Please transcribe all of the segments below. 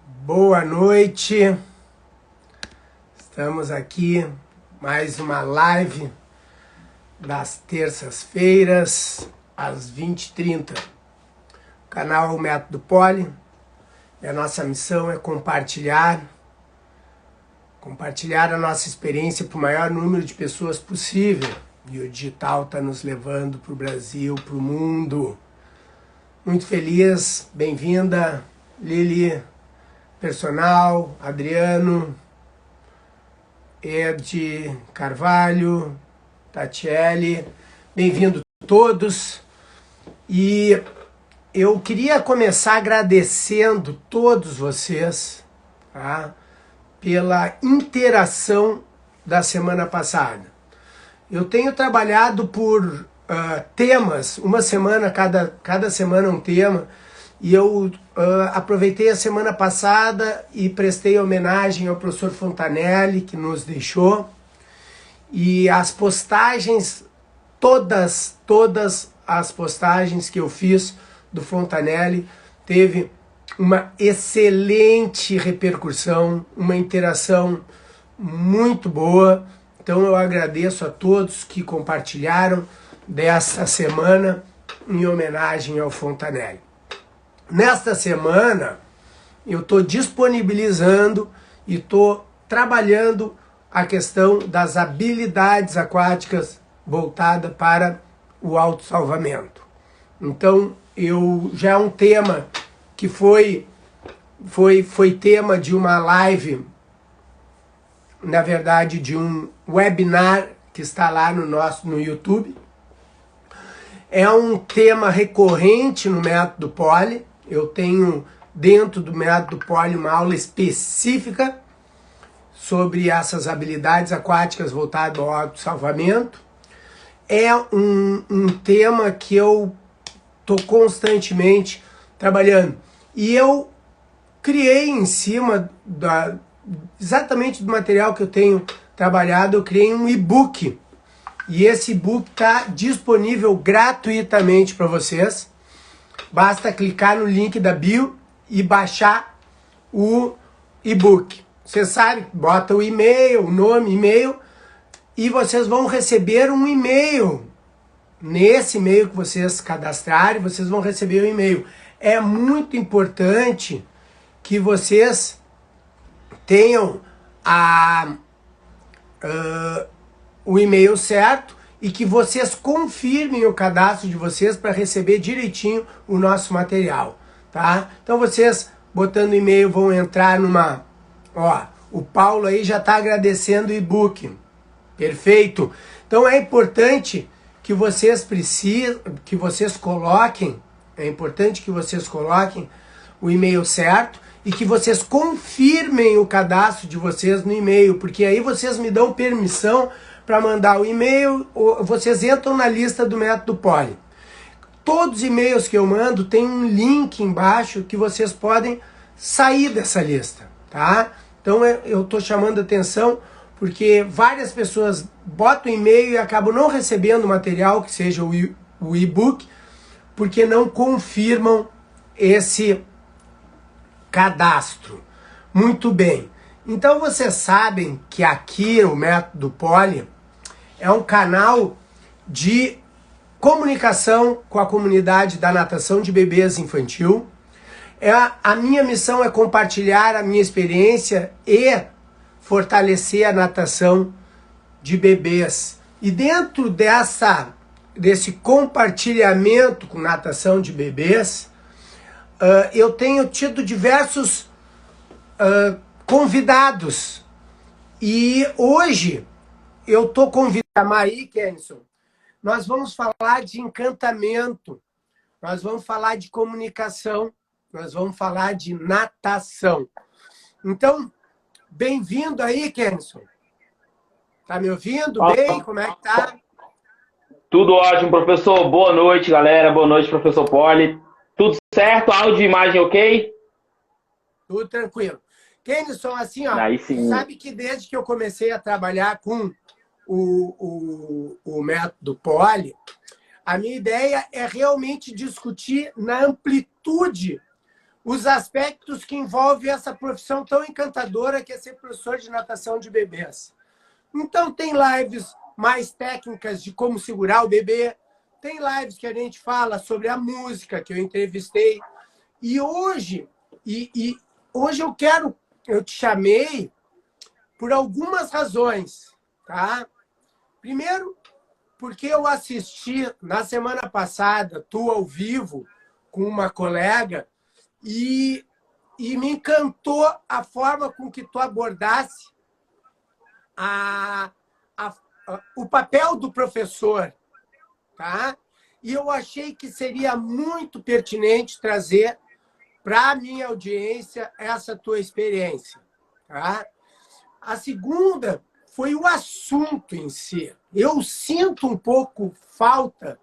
Boa noite, estamos aqui, mais uma live das terças-feiras, às 20h30. O canal é o Método Poli e a nossa missão é compartilhar a nossa experiência para o maior número de pessoas possível. E o digital está nos levando para o Brasil, para o mundo. Muito feliz, bem-vinda, Lili, Personal, Adriano, Ed Carvalho, Tatiele, bem-vindo todos. E eu queria começar agradecendo todos vocês, tá, pela interação da semana passada. Eu tenho trabalhado por temas, uma semana, cada semana um tema, e eu aproveitei a semana passada e prestei homenagem ao professor Fontanelli, que nos deixou, e as postagens, todas as postagens que eu fiz do Fontanelli, teve uma excelente repercussão, uma interação muito boa. Então eu agradeço a todos que compartilharam dessa semana em homenagem ao Fontanelli. Nesta semana eu estou disponibilizando e estou trabalhando a questão das habilidades aquáticas voltada para o autossalvamento. Então já é um tema que foi tema de uma live, na verdade de um webinar que está lá no YouTube. É um tema recorrente no Método Poli. Eu tenho dentro do Método Poli uma aula específica sobre essas habilidades aquáticas voltadas ao autossalvamento. É um tema que eu estou constantemente trabalhando. E eu criei em cima exatamente do material que eu tenho trabalhado, eu criei um e-book. E esse e-book está disponível gratuitamente para vocês. Basta clicar no link da bio e baixar o e-book. Você sabe, bota o e-mail, o nome, e-mail, e vocês vão receber um e-mail. Nesse e-mail que vocês cadastrarem, vocês vão receber o e-mail. É muito importante que vocês tenham o e-mail certo e que vocês confirmem o cadastro de vocês para receber direitinho o nosso material, tá? Então vocês, botando o e-mail, vão entrar numa... Ó, o Paulo aí já está agradecendo o e-book. Perfeito. Então é importante que vocês coloquem, o e-mail certo e que vocês confirmem o cadastro de vocês no e-mail, porque aí vocês me dão permissão para mandar o e-mail, vocês entram na lista do Método Poli. Todos os e-mails que eu mando tem um link embaixo que vocês podem sair dessa lista, tá? Então eu estou chamando a atenção porque várias pessoas botam e-mail e acabam não recebendo o material, que seja o e-book, porque não confirmam esse cadastro. Muito bem. Então vocês sabem que aqui o Método Poli é um canal de comunicação com a comunidade da natação de bebês infantil. A minha missão é compartilhar a minha experiência e fortalecer a natação de bebês. E dentro desse compartilhamento com natação de bebês, eu tenho tido diversos convidados. E hoje eu estou convidando a Maí Kenson. Nós vamos falar de encantamento, nós vamos falar de comunicação, nós vamos falar de natação. Então, bem-vindo aí, Kenson. Tá me ouvindo bem? Como é que tá? Tudo ótimo, professor. Boa noite, galera. Boa noite, professor Poli. Tudo certo? Áudio e imagem ok? Tudo tranquilo. Kenson, assim, ó, sabe que desde que eu comecei a trabalhar com o Método Poli, a minha ideia é realmente discutir na amplitude os aspectos que envolvem essa profissão tão encantadora que é ser professor de natação de bebês. Então, tem lives mais técnicas de como segurar o bebê, tem lives que a gente fala sobre a música, que eu entrevistei. E hoje, hoje eu te chamei por algumas razões, tá? Primeiro, porque eu assisti na semana passada, tu ao vivo, com uma colega, e me encantou a forma com que tu abordasse o papel do professor, tá? E eu achei que seria muito pertinente trazer para a minha audiência essa tua experiência, tá? A segunda foi o assunto em si. Eu sinto um pouco falta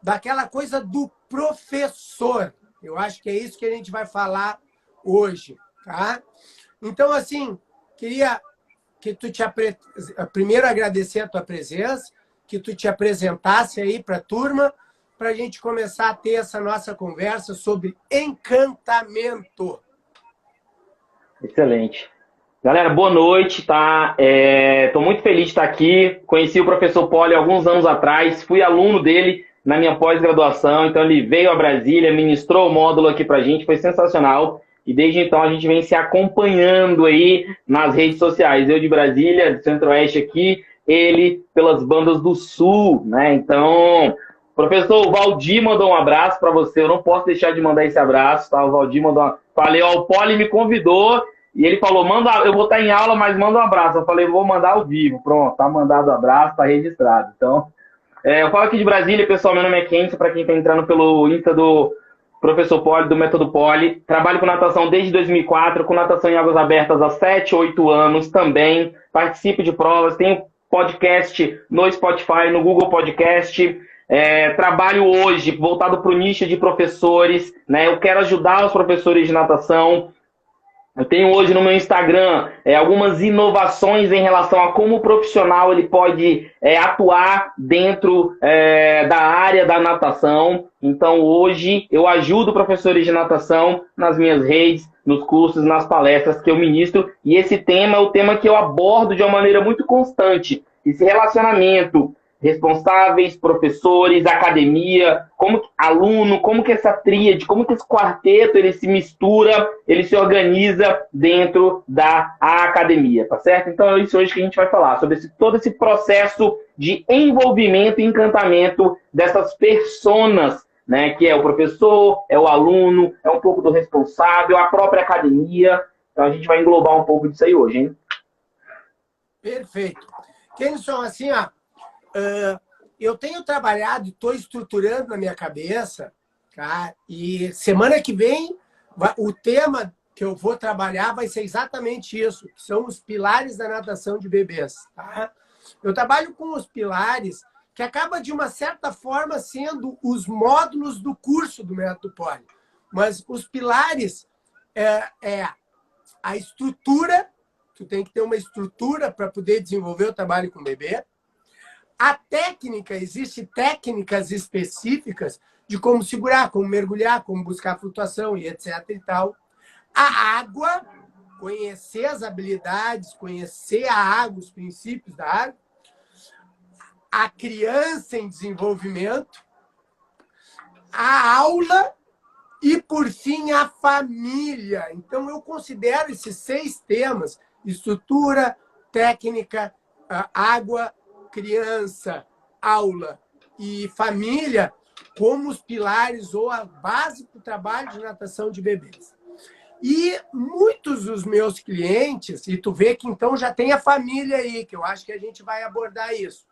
daquela coisa do professor. Eu acho que é isso que a gente vai falar hoje, tá? Então, assim, queria que tu primeiro agradecer a tua presença, que tu te apresentasse aí para a turma, para a gente começar a ter essa nossa conversa sobre encantamento. Excelente. Galera, boa noite, tá? Tô muito feliz de estar aqui. Conheci o professor Poli alguns anos atrás, fui aluno dele na minha pós-graduação, então ele veio a Brasília, ministrou o módulo aqui pra gente, foi sensacional. E desde então a gente vem se acompanhando aí nas redes sociais. Eu de Brasília, de Centro-Oeste aqui, ele pelas bandas do Sul, né? Então, professor, o Valdir mandou um abraço para você. Eu não posso deixar de mandar esse abraço, tá? O Valdir mandou Falei, ó, o Poli me convidou e ele falou, eu vou estar em aula, mas manda um abraço. Eu falei, vou mandar ao vivo. Pronto, tá mandado o abraço, tá registrado. Então, eu falo aqui de Brasília, pessoal, meu nome é Kenzo, para quem está entrando pelo Insta do Professor Poli, do Método Poli. Trabalho com natação desde 2004, com natação em águas abertas há 7, 8 anos também. Participo de provas, tenho podcast no Spotify, no Google Podcast. Trabalho hoje voltado para o nicho de professores, né? Eu quero ajudar os professores de natação. Eu tenho hoje no meu Instagram algumas inovações em relação a como o profissional ele pode atuar dentro da área da natação. Então, hoje, eu ajudo professores de natação nas minhas redes, nos cursos, nas palestras que eu ministro. E esse tema é o tema que eu abordo de uma maneira muito constante. Esse relacionamento responsáveis, professores, academia, aluno, como que essa tríade, como que esse quarteto ele se mistura, ele se organiza dentro da academia, tá certo? Então é isso hoje que a gente vai falar, sobre todo esse processo de envolvimento e encantamento dessas personas, né? Que é o professor, é o aluno, é um pouco do responsável, a própria academia. Então a gente vai englobar um pouco disso aí hoje, hein? Perfeito. Kenson, assim, ó, eu tenho trabalhado, estou estruturando na minha cabeça, tá? E semana que vem, o tema que eu vou trabalhar vai ser exatamente isso, que são os pilares da natação de bebês. Tá? Eu trabalho com os pilares que acaba, de uma certa forma, sendo os módulos do curso do Método Poli. Mas os pilares é a estrutura, tu tem que ter uma estrutura para poder desenvolver o trabalho com o bebê. A técnica, existem técnicas específicas de como segurar, como mergulhar, como buscar flutuação e etc. e tal. A água, conhecer as habilidades, conhecer a água, os princípios da água. A criança em desenvolvimento. A aula e, por fim, a família. Então, eu considero esses 6 temas, estrutura, técnica, água, criança, aula e família, como os pilares ou a base para o trabalho de natação de bebês. E muitos dos meus clientes, e tu vê que então já tem a família aí, que eu acho que a gente vai abordar isso.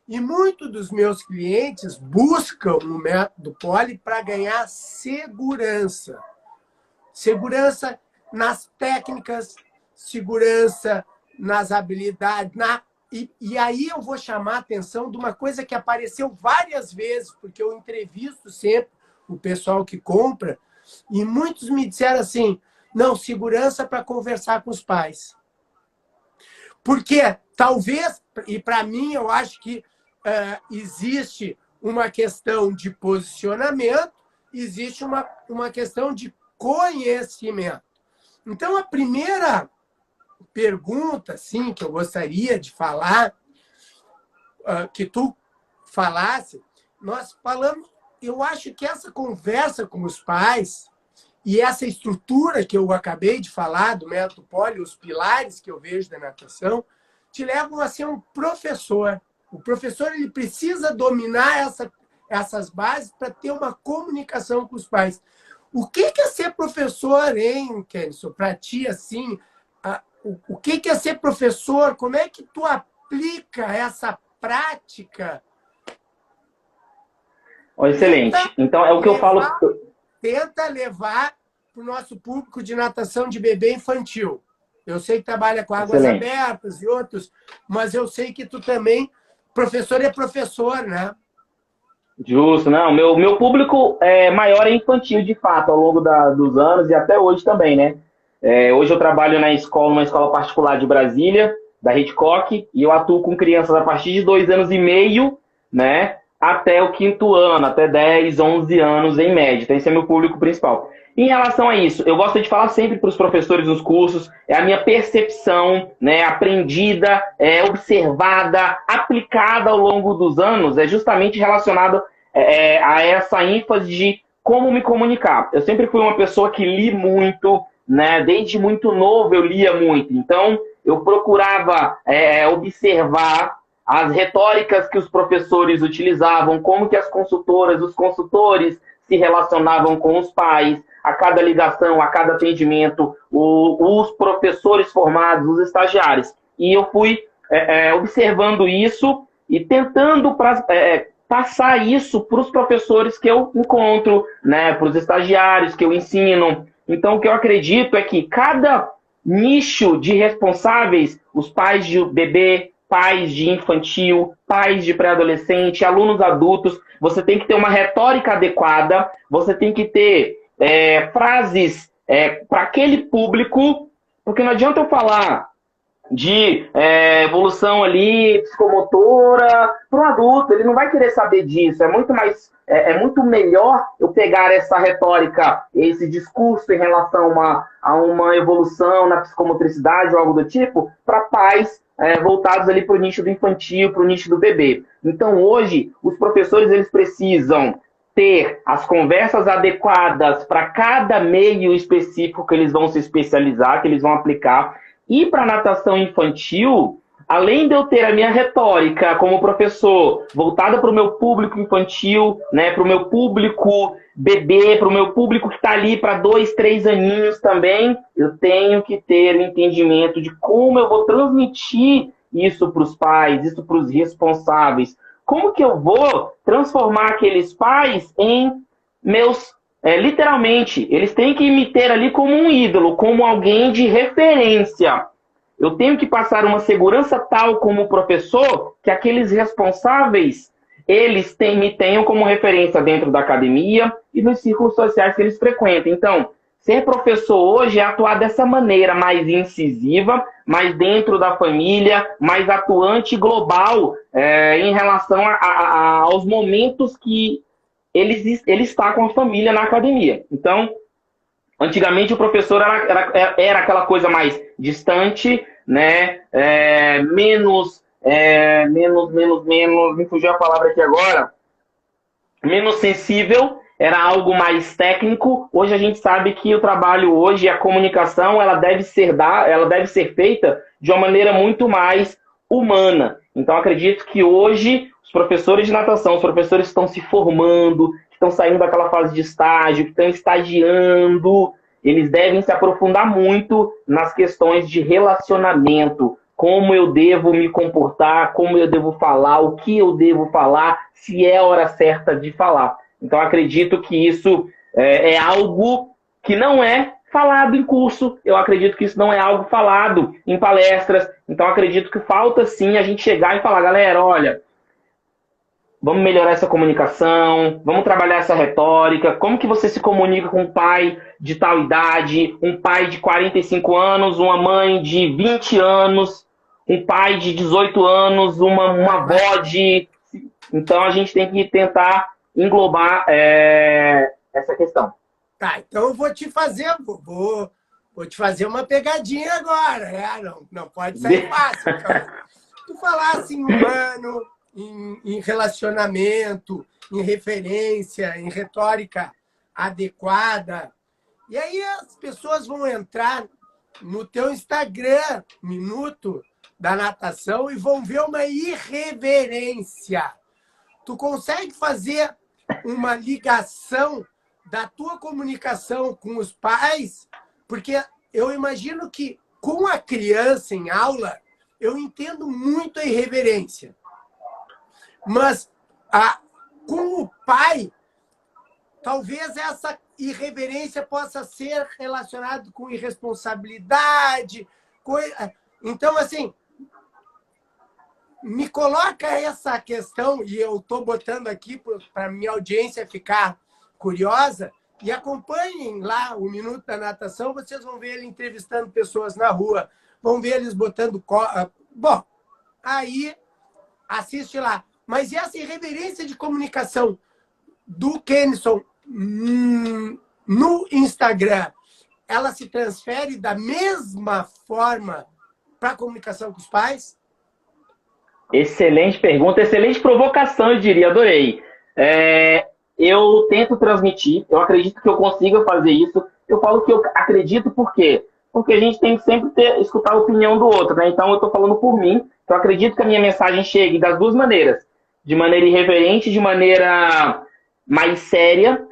E muitos dos meus clientes buscam no Método Poli para ganhar segurança. Segurança nas técnicas, segurança nas habilidades, E aí eu vou chamar a atenção de uma coisa que apareceu várias vezes, porque eu entrevisto sempre o pessoal que compra, e muitos me disseram assim, não, segurança para conversar com os pais. Porque talvez, e para mim eu acho que existe uma questão de posicionamento, existe uma questão de conhecimento. Então, a primeira pergunta, assim, que eu gostaria de falar, que tu falasse, nós falamos, eu acho que essa conversa com os pais e essa estrutura que eu acabei de falar do método Poli, os pilares que eu vejo da natação, te levam a ser um professor. O professor ele precisa dominar essas bases para ter uma comunicação com os pais. O que é ser professor, hein, Kenison? Para ti, assim, o que é ser professor? Como é que tu aplica essa prática? Excelente. Então, é o que eu falo. Tenta levar para o nosso público de natação de bebê infantil. Eu sei que trabalha com águas abertas e outros, mas eu sei que tu também, professor é professor, né? Justo, não. Meu público maior é infantil, de fato, ao longo dos anos e até hoje também, né? Hoje eu trabalho numa escola particular de Brasília, da Hitchcock, e eu atuo com crianças a partir de 2 anos e meio, né? Até o 5º ano, até 10, 11 anos em média. Então, esse é meu público principal. Em relação a isso, eu gosto de falar sempre para os professores nos cursos, é a minha percepção, né, aprendida, observada, aplicada ao longo dos anos, é justamente relacionado a essa ênfase de como me comunicar. Eu sempre fui uma pessoa que li muito, né, desde muito novo eu lia muito, então eu procurava observar as retóricas que os professores utilizavam, como que as consultoras, os consultores se relacionavam com os pais, a cada ligação, a cada atendimento, os professores formados, os estagiários. E eu fui observando isso e tentando passar isso para os professores que eu encontro, né, para os estagiários que eu ensino. Então, o que eu acredito é que cada nicho de responsáveis, os pais de bebê, pais de infantil, pais de pré-adolescente, alunos adultos, você tem que ter uma retórica adequada, você tem que ter frases para aquele público, porque não adianta eu falar de evolução ali psicomotora para o adulto, ele não vai querer saber disso, é muito melhor eu pegar essa retórica, esse discurso em relação a uma evolução na psicomotricidade ou algo do tipo, para pais voltados ali para o nicho do infantil, para o nicho do bebê. Então hoje, os professores eles precisam ter as conversas adequadas para cada meio específico que eles vão se especializar, que eles vão aplicar. E para natação infantil, além de eu ter a minha retórica como professor voltada para o meu público infantil, né, para o meu público bebê, para o meu público que está ali para 2, 3 aninhos também, eu tenho que ter o entendimento de como eu vou transmitir isso para os pais, isso para os responsáveis. Como que eu vou transformar aqueles pais em meus... literalmente, eles têm que me ter ali como um ídolo, como alguém de referência. Eu tenho que passar uma segurança tal como professor que aqueles responsáveis, eles me tenham como referência dentro da academia e nos círculos sociais que eles frequentam. Então, ser professor hoje é atuar dessa maneira mais incisiva, mais dentro da família, mais atuante global em relação aos momentos que ele está com a família na academia. Então, antigamente o professor era aquela coisa mais distante, né? Menos, me fugiu a palavra aqui agora, menos sensível, era algo mais técnico. Hoje a gente sabe que o trabalho hoje, a comunicação, ela deve ser feita de uma maneira muito mais humana. Então, acredito que hoje os professores de natação, os professores que estão se formando, que estão saindo daquela fase de estágio, que estão estagiando, eles devem se aprofundar muito nas questões de relacionamento, como eu devo me comportar, como eu devo falar, o que eu devo falar, se é a hora certa de falar. Então, acredito que isso é algo que não é falado em curso, eu acredito que isso não é algo falado em palestras, então acredito que falta sim a gente chegar e falar, galera, olha, vamos melhorar essa comunicação, vamos trabalhar essa retórica, como que você se comunica com um pai de tal idade, um pai de 45 anos, uma mãe de 20 anos, um pai de 18 anos, uma avó de... Então a gente tem que tentar englobar essa questão. Tá, então eu vou te fazer, vou te fazer uma pegadinha agora. Não pode sair fácil. Então, tu falasse em humano, em relacionamento, em referência, em retórica adequada. E aí as pessoas vão entrar no teu Instagram, Minuto da Natação, e vão ver uma irreverência. Tu consegue fazer uma ligação da tua comunicação com os pais? Porque eu imagino que com a criança em aula, eu entendo muito a irreverência. Mas com o pai, talvez essa irreverência possa ser relacionada com irresponsabilidade. Então, assim, me coloca essa questão, e eu estou botando aqui para a minha audiência ficar curiosa, e acompanhem lá o Minuto da Natação, vocês vão ver ele entrevistando pessoas na rua, vão ver eles botando... Bom, aí assiste lá. Mas essa irreverência de comunicação do Kenison no Instagram, ela se transfere da mesma forma para a comunicação com os pais? Excelente pergunta, excelente provocação, eu diria, adorei. Eu tento transmitir, eu acredito que eu consiga fazer isso. Eu falo que eu acredito por quê? Porque a gente tem que sempre escutar a opinião do outro, né? Então eu estou falando por mim, que eu acredito que a minha mensagem chegue das duas maneiras. De maneira irreverente, de maneira mais séria,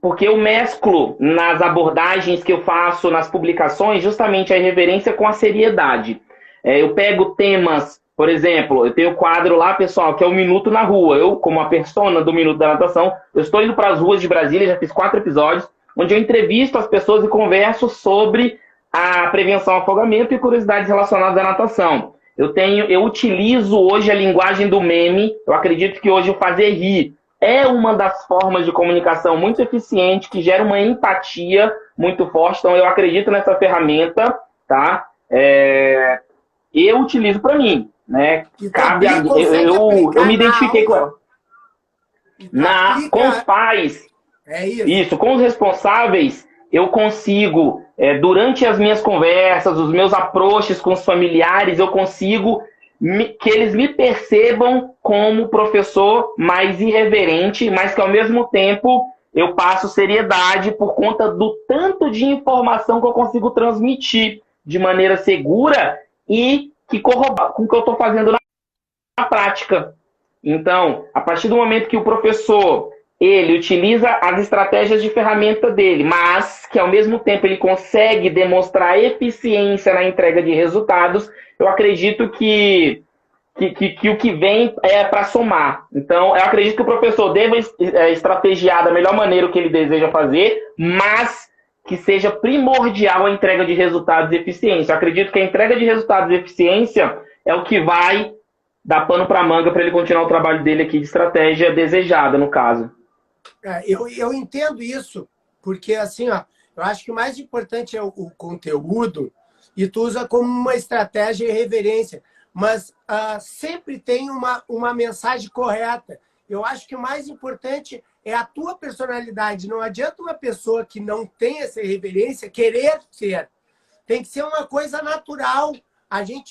porque eu mesclo nas abordagens que eu faço, nas publicações, justamente a irreverência com a seriedade. Eu pego temas, por exemplo, eu tenho o quadro lá, pessoal, que é o Minuto na Rua. Eu, como a persona do Minuto da Natação, eu estou indo para as ruas de Brasília, já fiz 4 episódios, onde eu entrevisto as pessoas e converso sobre a prevenção ao afogamento e curiosidades relacionadas à natação. Eu utilizo hoje a linguagem do meme. Eu acredito que hoje o fazer rir é uma das formas de comunicação muito eficiente, que gera uma empatia muito forte. Então, eu acredito nessa ferramenta, tá? Eu utilizo para mim, né? Eu me identifiquei com ela. Com os pais, isso, com os responsáveis, eu consigo, durante as minhas conversas, os meus approaches com os familiares, eu consigo que eles me percebam como professor mais irreverente, mas que ao mesmo tempo eu passo seriedade por conta do tanto de informação que eu consigo transmitir de maneira segura e que corrobora com o que eu estou fazendo na prática. Então, a partir do momento que o professor ele utiliza as estratégias de ferramenta dele, mas que ao mesmo tempo ele consegue demonstrar eficiência na entrega de resultados, eu acredito que o que vem é para somar. Então, eu acredito que o professor deva estrategiar da melhor maneira o que ele deseja fazer, mas que seja primordial a entrega de resultados e eficiência. Eu acredito que a entrega de resultados e eficiência é o que vai dar pano para manga para ele continuar o trabalho dele aqui de estratégia desejada, no caso. Eu entendo isso, porque assim, ó, eu acho que o mais importante é o conteúdo, e tu usa como uma estratégia e reverência, mas sempre tem uma mensagem correta. Eu acho que o mais importante é a tua personalidade. Não adianta uma pessoa que não tem essa reverência querer ser. Tem que ser uma coisa natural.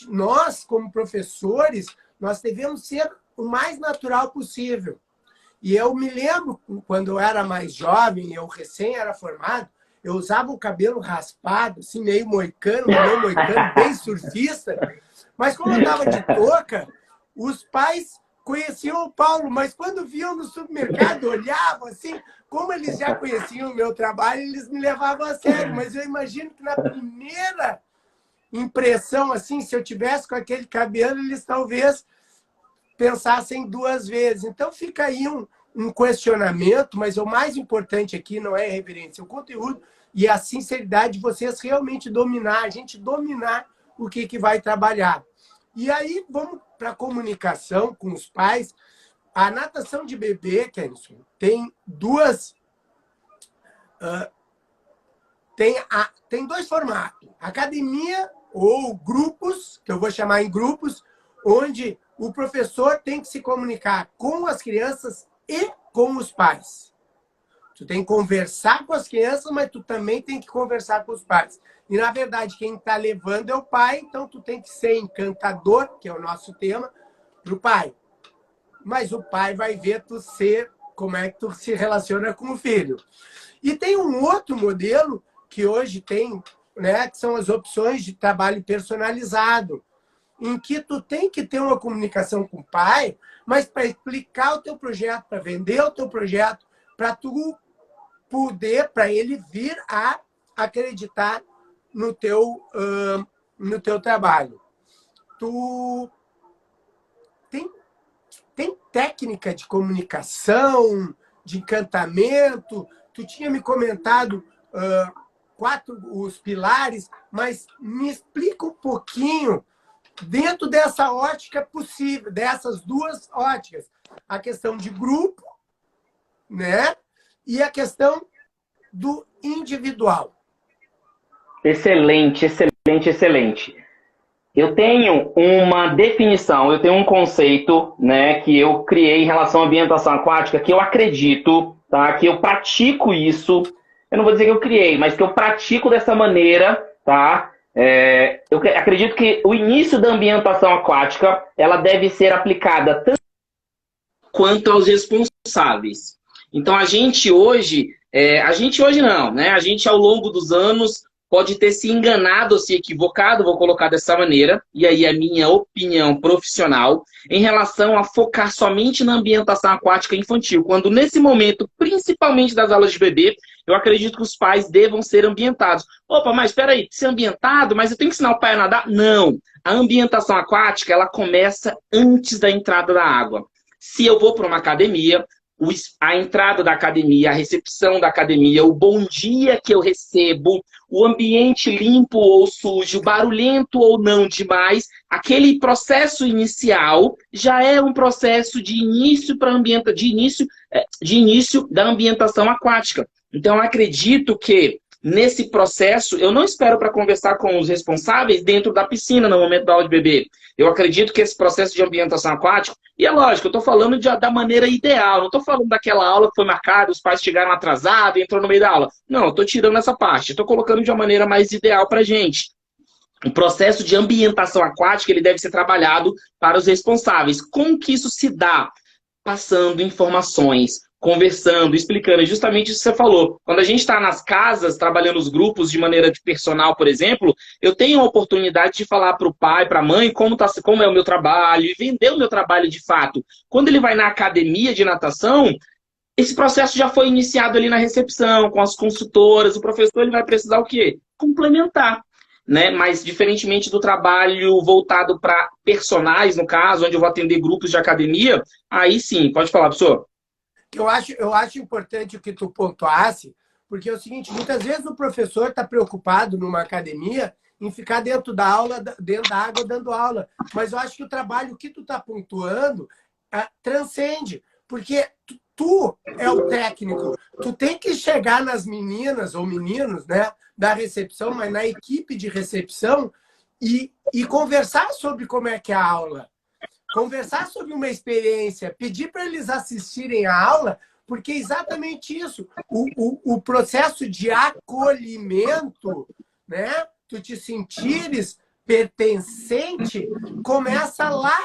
Nós, como professores, nós devemos ser o mais natural possível. E eu me lembro, quando eu era mais jovem, eu recém era formado, eu usava o cabelo raspado, assim, meio moicano, bem surfista. Mas como eu estava de touca, os pais conheciam o Paulo, mas quando viam no supermercado, olhavam assim, como eles já conheciam o meu trabalho, eles me levavam a sério. Mas eu imagino que na primeira impressão, assim, se eu tivesse com aquele cabelo, eles talvez pensassem 2 vezes. Então fica aí um questionamento, mas o mais importante aqui não é a reverência, é o conteúdo e a sinceridade de vocês realmente dominar, a gente dominar o que vai trabalhar. E aí vamos para a comunicação com os pais. A natação de bebê, Kenison, tem tem 2 formatos. Academia ou grupos, que eu vou chamar em grupos, onde o professor tem que se comunicar com as crianças e com os pais. Tu tem que conversar com as crianças, mas tu também tem que conversar com os pais. E, na verdade, quem está levando é o pai, então tu tem que ser encantador, que é o nosso tema, para o pai. Mas o pai vai ver tu ser, como é que tu se relaciona com o filho. E tem um outro modelo que hoje tem, né, que são as opções de trabalho personalizado, em que tu tem que ter uma comunicação com o pai, mas para explicar o teu projeto, para vender o teu projeto, para tu poder, para ele vir a acreditar no teu trabalho. Tu tem técnica de comunicação, de encantamento. Tu tinha me comentado 4 os pilares, mas me explica um pouquinho dentro dessa ótica possível, dessas 2 óticas. A questão de grupo, né? E a questão do individual. Excelente, excelente, excelente. Eu tenho uma definição, eu tenho um conceito, né, que eu criei em relação à ambientação aquática, que eu acredito, tá, que eu pratico isso. Eu não vou dizer que eu criei, mas que eu pratico dessa maneira, tá? Eu acredito que o início da ambientação aquática, ela deve ser aplicada tanto quanto aos responsáveis. Então, a gente hoje não, né? A gente, ao longo dos anos, pode ter se enganado ou se equivocado, vou colocar dessa maneira, e aí a minha opinião profissional, em relação a focar somente na ambientação aquática infantil, quando nesse momento, principalmente das aulas de bebê, eu acredito que os pais devam ser ambientados. Opa, mas espera aí, ser ambientado, mas eu tenho que ensinar o pai a nadar? Não, a ambientação aquática, ela começa antes da entrada da água. Se eu vou para uma academia, a entrada da academia, a recepção da academia, o bom dia que eu recebo, o ambiente limpo ou sujo, barulhento ou não demais, aquele processo inicial já é um processo de início de início da ambientação aquática. Então, eu acredito que nesse processo, eu não espero para conversar com os responsáveis dentro da piscina no momento da aula de bebê. Eu acredito que esse processo de ambientação aquática, e é lógico, eu estou falando da maneira ideal, não estou falando daquela aula que foi marcada, os pais chegaram atrasados e entrou no meio da aula. Não, eu estou tirando essa parte, estou colocando de uma maneira mais ideal para a gente. O processo de ambientação aquática, ele deve ser trabalhado para os responsáveis. Como que isso se dá? Passando informações, conversando, explicando, justamente isso que você falou. Quando a gente está nas casas, trabalhando os grupos de maneira personal, por exemplo, eu tenho a oportunidade de falar para o pai, para a mãe, como é o meu trabalho, e vender o meu trabalho de fato. Quando ele vai na academia de natação, esse processo já foi iniciado ali na recepção, com as consultoras, o professor ele vai precisar o quê? Complementar. Né? Mas, diferentemente do trabalho voltado para personagens, no caso, onde eu vou atender grupos de academia, aí sim, pode falar, professor. Eu acho importante o que tu pontuasse, porque é o seguinte, muitas vezes o professor está preocupado numa academia em ficar dentro da aula, dentro da água, dando aula. Mas eu acho que o trabalho que tu está pontuando transcende, porque tu é o técnico. Tu tem que chegar nas meninas ou meninos, né, da recepção, mas na equipe de recepção e conversar sobre como é que é a aula. Conversar sobre uma experiência, pedir para eles assistirem a aula, porque é exatamente isso. O processo de acolhimento, né? Tu te sentires pertencente, começa lá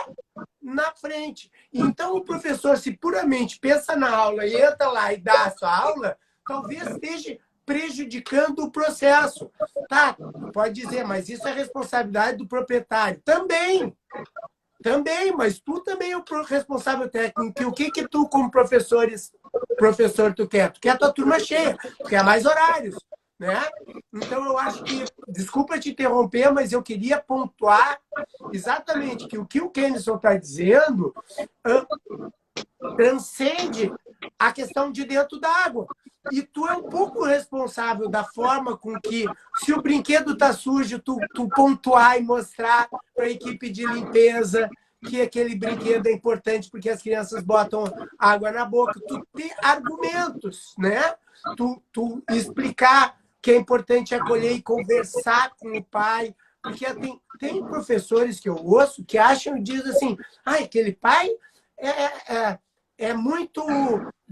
na frente. Então, o professor, se puramente pensa na aula e entra lá e dá a sua aula, talvez esteja prejudicando o processo. Tá, pode dizer, mas isso é responsabilidade do proprietário. Também, mas tu também é o responsável técnico. E o que tu, como professor, tu quer? Tu quer a tua turma cheia, tu quer mais horários, né? Então, eu acho que, desculpa te interromper, mas eu queria pontuar exatamente que o Kenison está dizendo transcende a questão de dentro da água. E tu é um pouco responsável da forma com que, se o brinquedo tá sujo, tu pontuar e mostrar para a equipe de limpeza que aquele brinquedo é importante porque as crianças botam água na boca. Tu ter argumentos, né? Tu explicar que é importante acolher e conversar com o pai. Porque tem professores que eu ouço que acham e dizem assim, aquele pai é muito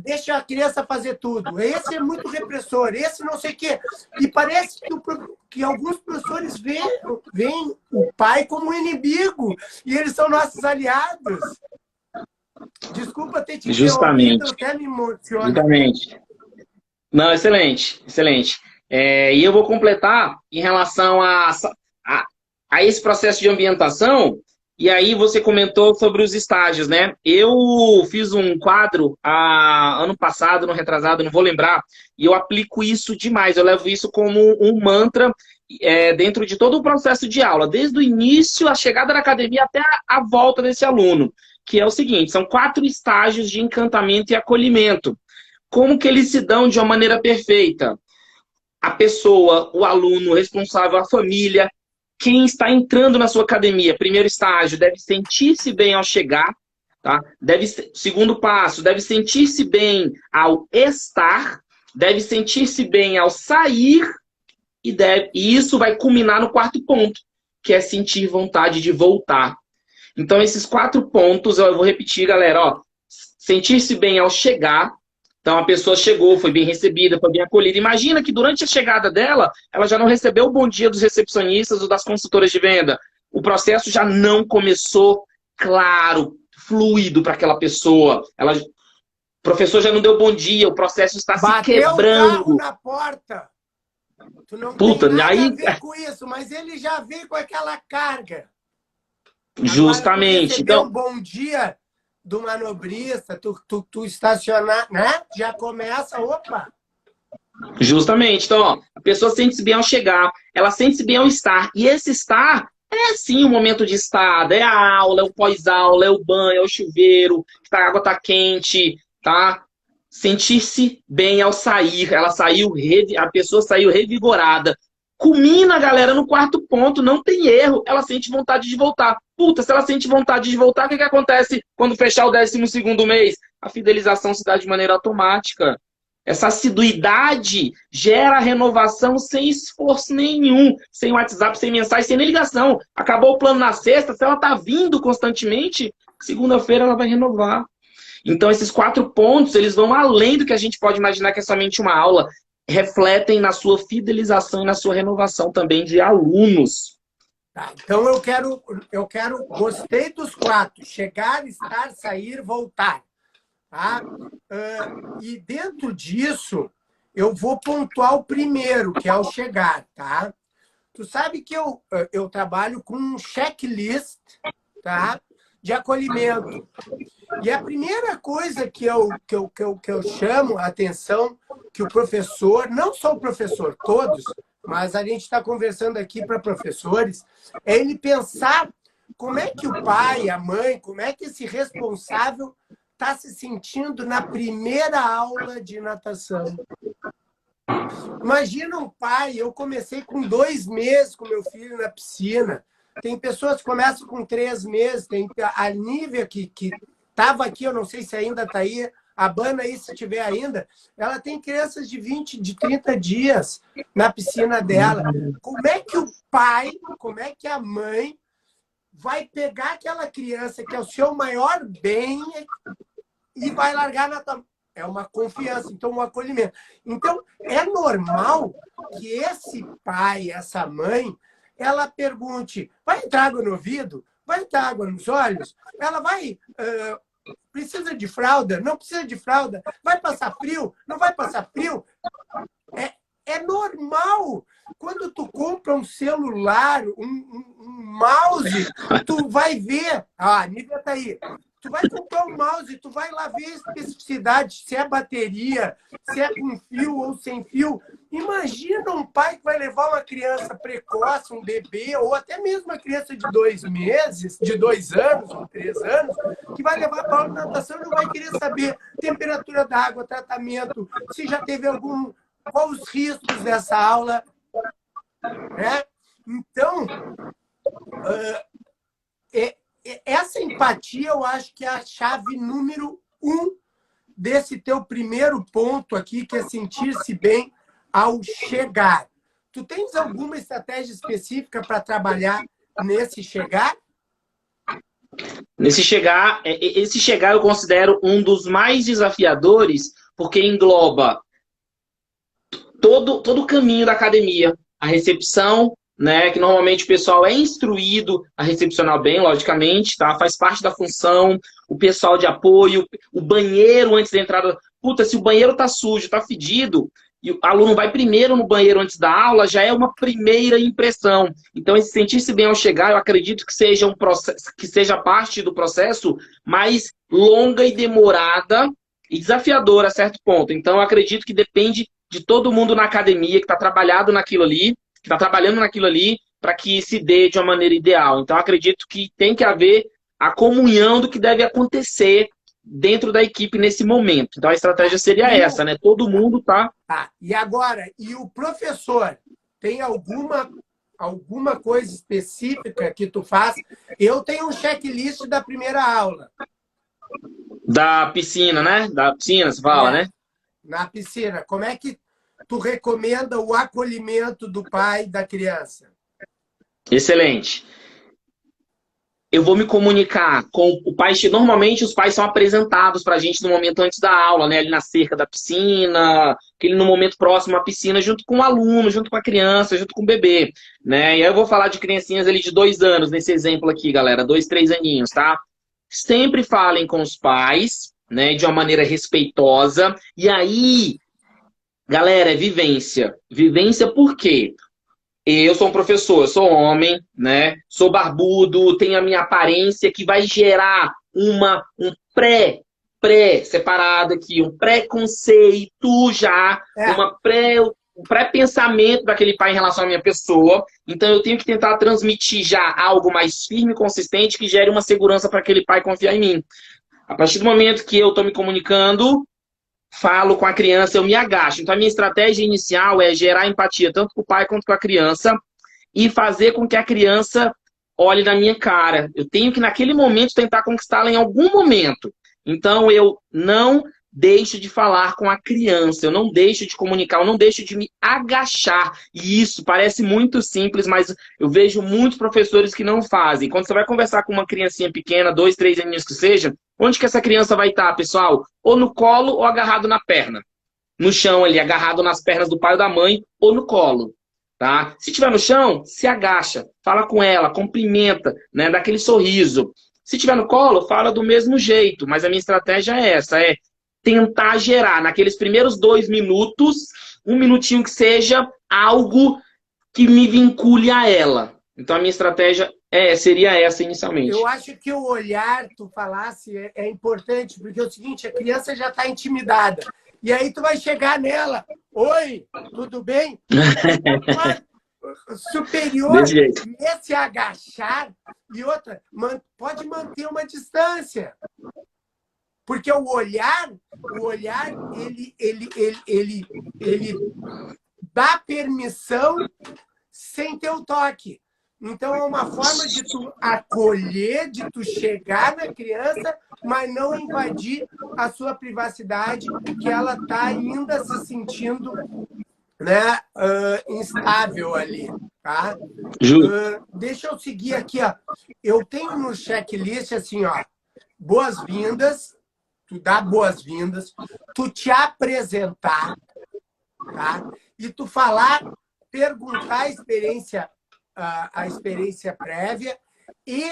deixa a criança fazer tudo. Esse é muito repressor, esse não sei o quê. E parece que alguns professores veem o pai como um inimigo e eles são nossos aliados. Desculpa ter te interrompido, Justamente, até me emociona. justamente. Não, excelente, excelente. E eu vou completar em relação a, a esse processo de ambientação, e aí você comentou sobre os estágios, né? Eu fiz um quadro ano passado, no retrasado, não vou lembrar, e eu aplico isso demais, eu levo isso como um mantra dentro de todo o processo de aula, desde o início, a chegada na academia até a volta desse aluno, que é o seguinte, são 4 estágios de encantamento e acolhimento. Como que eles se dão de uma maneira perfeita? A pessoa, o aluno, o responsável, a família, quem está entrando na sua academia, primeiro estágio, deve sentir-se bem ao chegar, tá? Segundo passo, deve sentir-se bem ao estar, deve sentir-se bem ao sair, e isso vai culminar no 4º ponto, que é sentir vontade de voltar. Então, esses 4 pontos, eu vou repetir, galera, ó. Sentir-se bem ao chegar. Então, a pessoa chegou, foi bem recebida, foi bem acolhida. Imagina que durante a chegada dela, ela já não recebeu o bom dia dos recepcionistas ou das consultoras de venda. O processo já não começou claro, fluido para aquela pessoa. O professor já não deu bom dia, o processo está se quebrando. Bateu o carro na porta. Tu não Puta, tem nada aí... a ver com isso, mas ele já veio com aquela carga. Justamente. Agora, tu recebeu um bom dia do manobrista, tu estacionar, né? Já começa, opa! Justamente. Então, ó, a pessoa sente-se bem ao chegar, ela sente-se bem ao estar. E esse estar é sim o momento de estar, é a aula, é o pós-aula, é o banho, é o chuveiro, a água tá quente, tá? Sentir-se bem ao sair. A pessoa saiu revigorada. Culmina, galera, no 4º ponto, não tem erro. Ela sente vontade de voltar. Puta, se ela sente vontade de voltar, o que acontece quando fechar o 12º mês? A fidelização se dá de maneira automática. Essa assiduidade gera renovação sem esforço nenhum, sem WhatsApp, sem mensagem, sem nem ligação. Acabou o plano na sexta, se ela está vindo constantemente, segunda-feira ela vai renovar. Então, esses 4 pontos, eles vão além do que a gente pode imaginar que é somente uma aula. Refletem na sua fidelização e na sua renovação também de alunos. Tá, então, gostei dos 4. Chegar, estar, sair, voltar. Tá? E dentro disso, eu vou pontuar o primeiro, que é o chegar. Tá? Tu sabe que eu trabalho com um checklist, tá? De acolhimento. E a primeira coisa que eu chamo a atenção, que o professor, não só o professor, todos, mas a gente está conversando aqui para professores, é ele pensar como é que o pai, a mãe, como é que esse responsável está se sentindo na primeira aula de natação. Imagina um pai, eu comecei com 2 meses com meu filho na piscina. Tem pessoas que começam com 3 meses. Tem a Nívia, que estava aqui, eu não sei se ainda está aí, a Bana aí, se tiver ainda, ela tem crianças de 20, de 30 dias na piscina dela. Como é que o pai, como é que a mãe vai pegar aquela criança que é o seu maior bem e vai largar na tua... É uma confiança, então um acolhimento. Então, é normal que esse pai, essa mãe, ela pergunte, vai entrar água no ouvido? Vai entrar água nos olhos? Ela vai... precisa de fralda? Não precisa de fralda? Vai passar frio? Não vai passar frio? É normal. Quando tu compra um celular, um mouse, tu vai ver... Ah, a Nívia está aí. Tu vai comprar um mouse, tu vai lá ver a especificidade, se é bateria, se é com fio ou sem fio. Imagina um pai que vai levar uma criança precoce, um bebê, ou até mesmo uma criança de 2 meses, de 2 anos ou 3 anos, que vai levar para a aula de natação e não vai querer saber temperatura da água, tratamento, se já teve algum... Quais os riscos dessa aula. Né? Então, essa empatia, eu acho que é a chave número 1 desse teu primeiro ponto aqui, que é sentir-se bem ao chegar. Tu tens alguma estratégia específica para trabalhar nesse chegar? Esse chegar eu considero um dos mais desafiadores, porque engloba todo o caminho da academia. A recepção, né, que normalmente o pessoal é instruído a recepcionar bem, logicamente, tá? Faz parte da função, o pessoal de apoio, o banheiro antes da entrada. Puta, se o banheiro tá sujo, tá fedido, e o aluno vai primeiro no banheiro antes da aula, já é uma primeira impressão. Então, esse sentir-se bem ao chegar, eu acredito que seja um processo, que seja parte do processo mais longa e demorada e desafiadora a certo ponto. Então, eu acredito que depende de todo mundo na academia que está trabalhando naquilo ali, que está trabalhando naquilo ali, para que se dê de uma maneira ideal. Então, acredito que tem que haver a comunhão do que deve acontecer dentro da equipe nesse momento. Então, a estratégia seria essa, né? Todo mundo tá... Tá. E agora, e o professor, tem alguma coisa específica que tu faz? Eu tenho um checklist da primeira aula. Da piscina, né? Da piscina, você fala, né? Na piscina. Como é que tu recomenda o acolhimento do pai da criança? Excelente. Eu vou me comunicar com o pai. Normalmente os pais são apresentados para a gente no momento antes da aula, né? Ali na cerca da piscina, aquele no momento próximo à piscina, junto com o aluno, junto com a criança, junto com o bebê, né? E aí eu vou falar de criancinhas ali de 2 anos, nesse exemplo aqui, galera, 2, 3 aninhos, tá? Sempre falem com os pais, né? De uma maneira respeitosa. E aí, galera, é vivência. Vivência por quê? Eu sou um professor, eu sou homem, né? Sou barbudo, tenho a minha aparência que vai gerar um pré-separado aqui, um preconceito já, um pré-pensamento daquele pai em relação à minha pessoa. Então eu tenho que tentar transmitir já algo mais firme e consistente que gere uma segurança para aquele pai confiar em mim. A partir do momento que eu estou me comunicando, falo com a criança, eu me agacho. Então, a minha estratégia inicial é gerar empatia, tanto com o pai quanto com a criança, e fazer com que a criança olhe na minha cara. Eu tenho que, naquele momento, tentar conquistá-la em algum momento. Então, eu não deixo de falar com a criança, eu não deixo de comunicar, eu não deixo de me agachar. E isso parece muito simples, mas eu vejo muitos professores que não fazem. Quando você vai conversar com uma criancinha pequena, 2, 3 aninhos que seja, onde que essa criança vai estar, pessoal? Ou no colo ou agarrado na perna. No chão ali, agarrado nas pernas do pai ou da mãe, ou no colo. Tá? Se estiver no chão, se agacha, fala com ela, cumprimenta, né? Dá aquele sorriso. Se estiver no colo, fala do mesmo jeito, mas a minha estratégia é essa, é tentar gerar naqueles primeiros 2 minutos, 1 minutinho que seja, algo que me vincule a ela. Então a minha estratégia seria essa inicialmente. Eu acho que o olhar, tu falasse, é importante, porque é o seguinte, a criança já está intimidada. E aí tu vai chegar nela, oi, tudo bem? Superior nesse agachar e outra, pode manter uma distância. Porque o olhar ele dá permissão sem ter o toque. Então, é uma forma de tu acolher, de tu chegar na criança, mas não invadir a sua privacidade, que ela está ainda se sentindo, né, instável ali, tá? Deixa eu seguir aqui, ó. Eu tenho no checklist assim, ó, boas-vindas, tu dá boas-vindas, tu te apresentar, tá? E tu falar, perguntar a experiência prévia e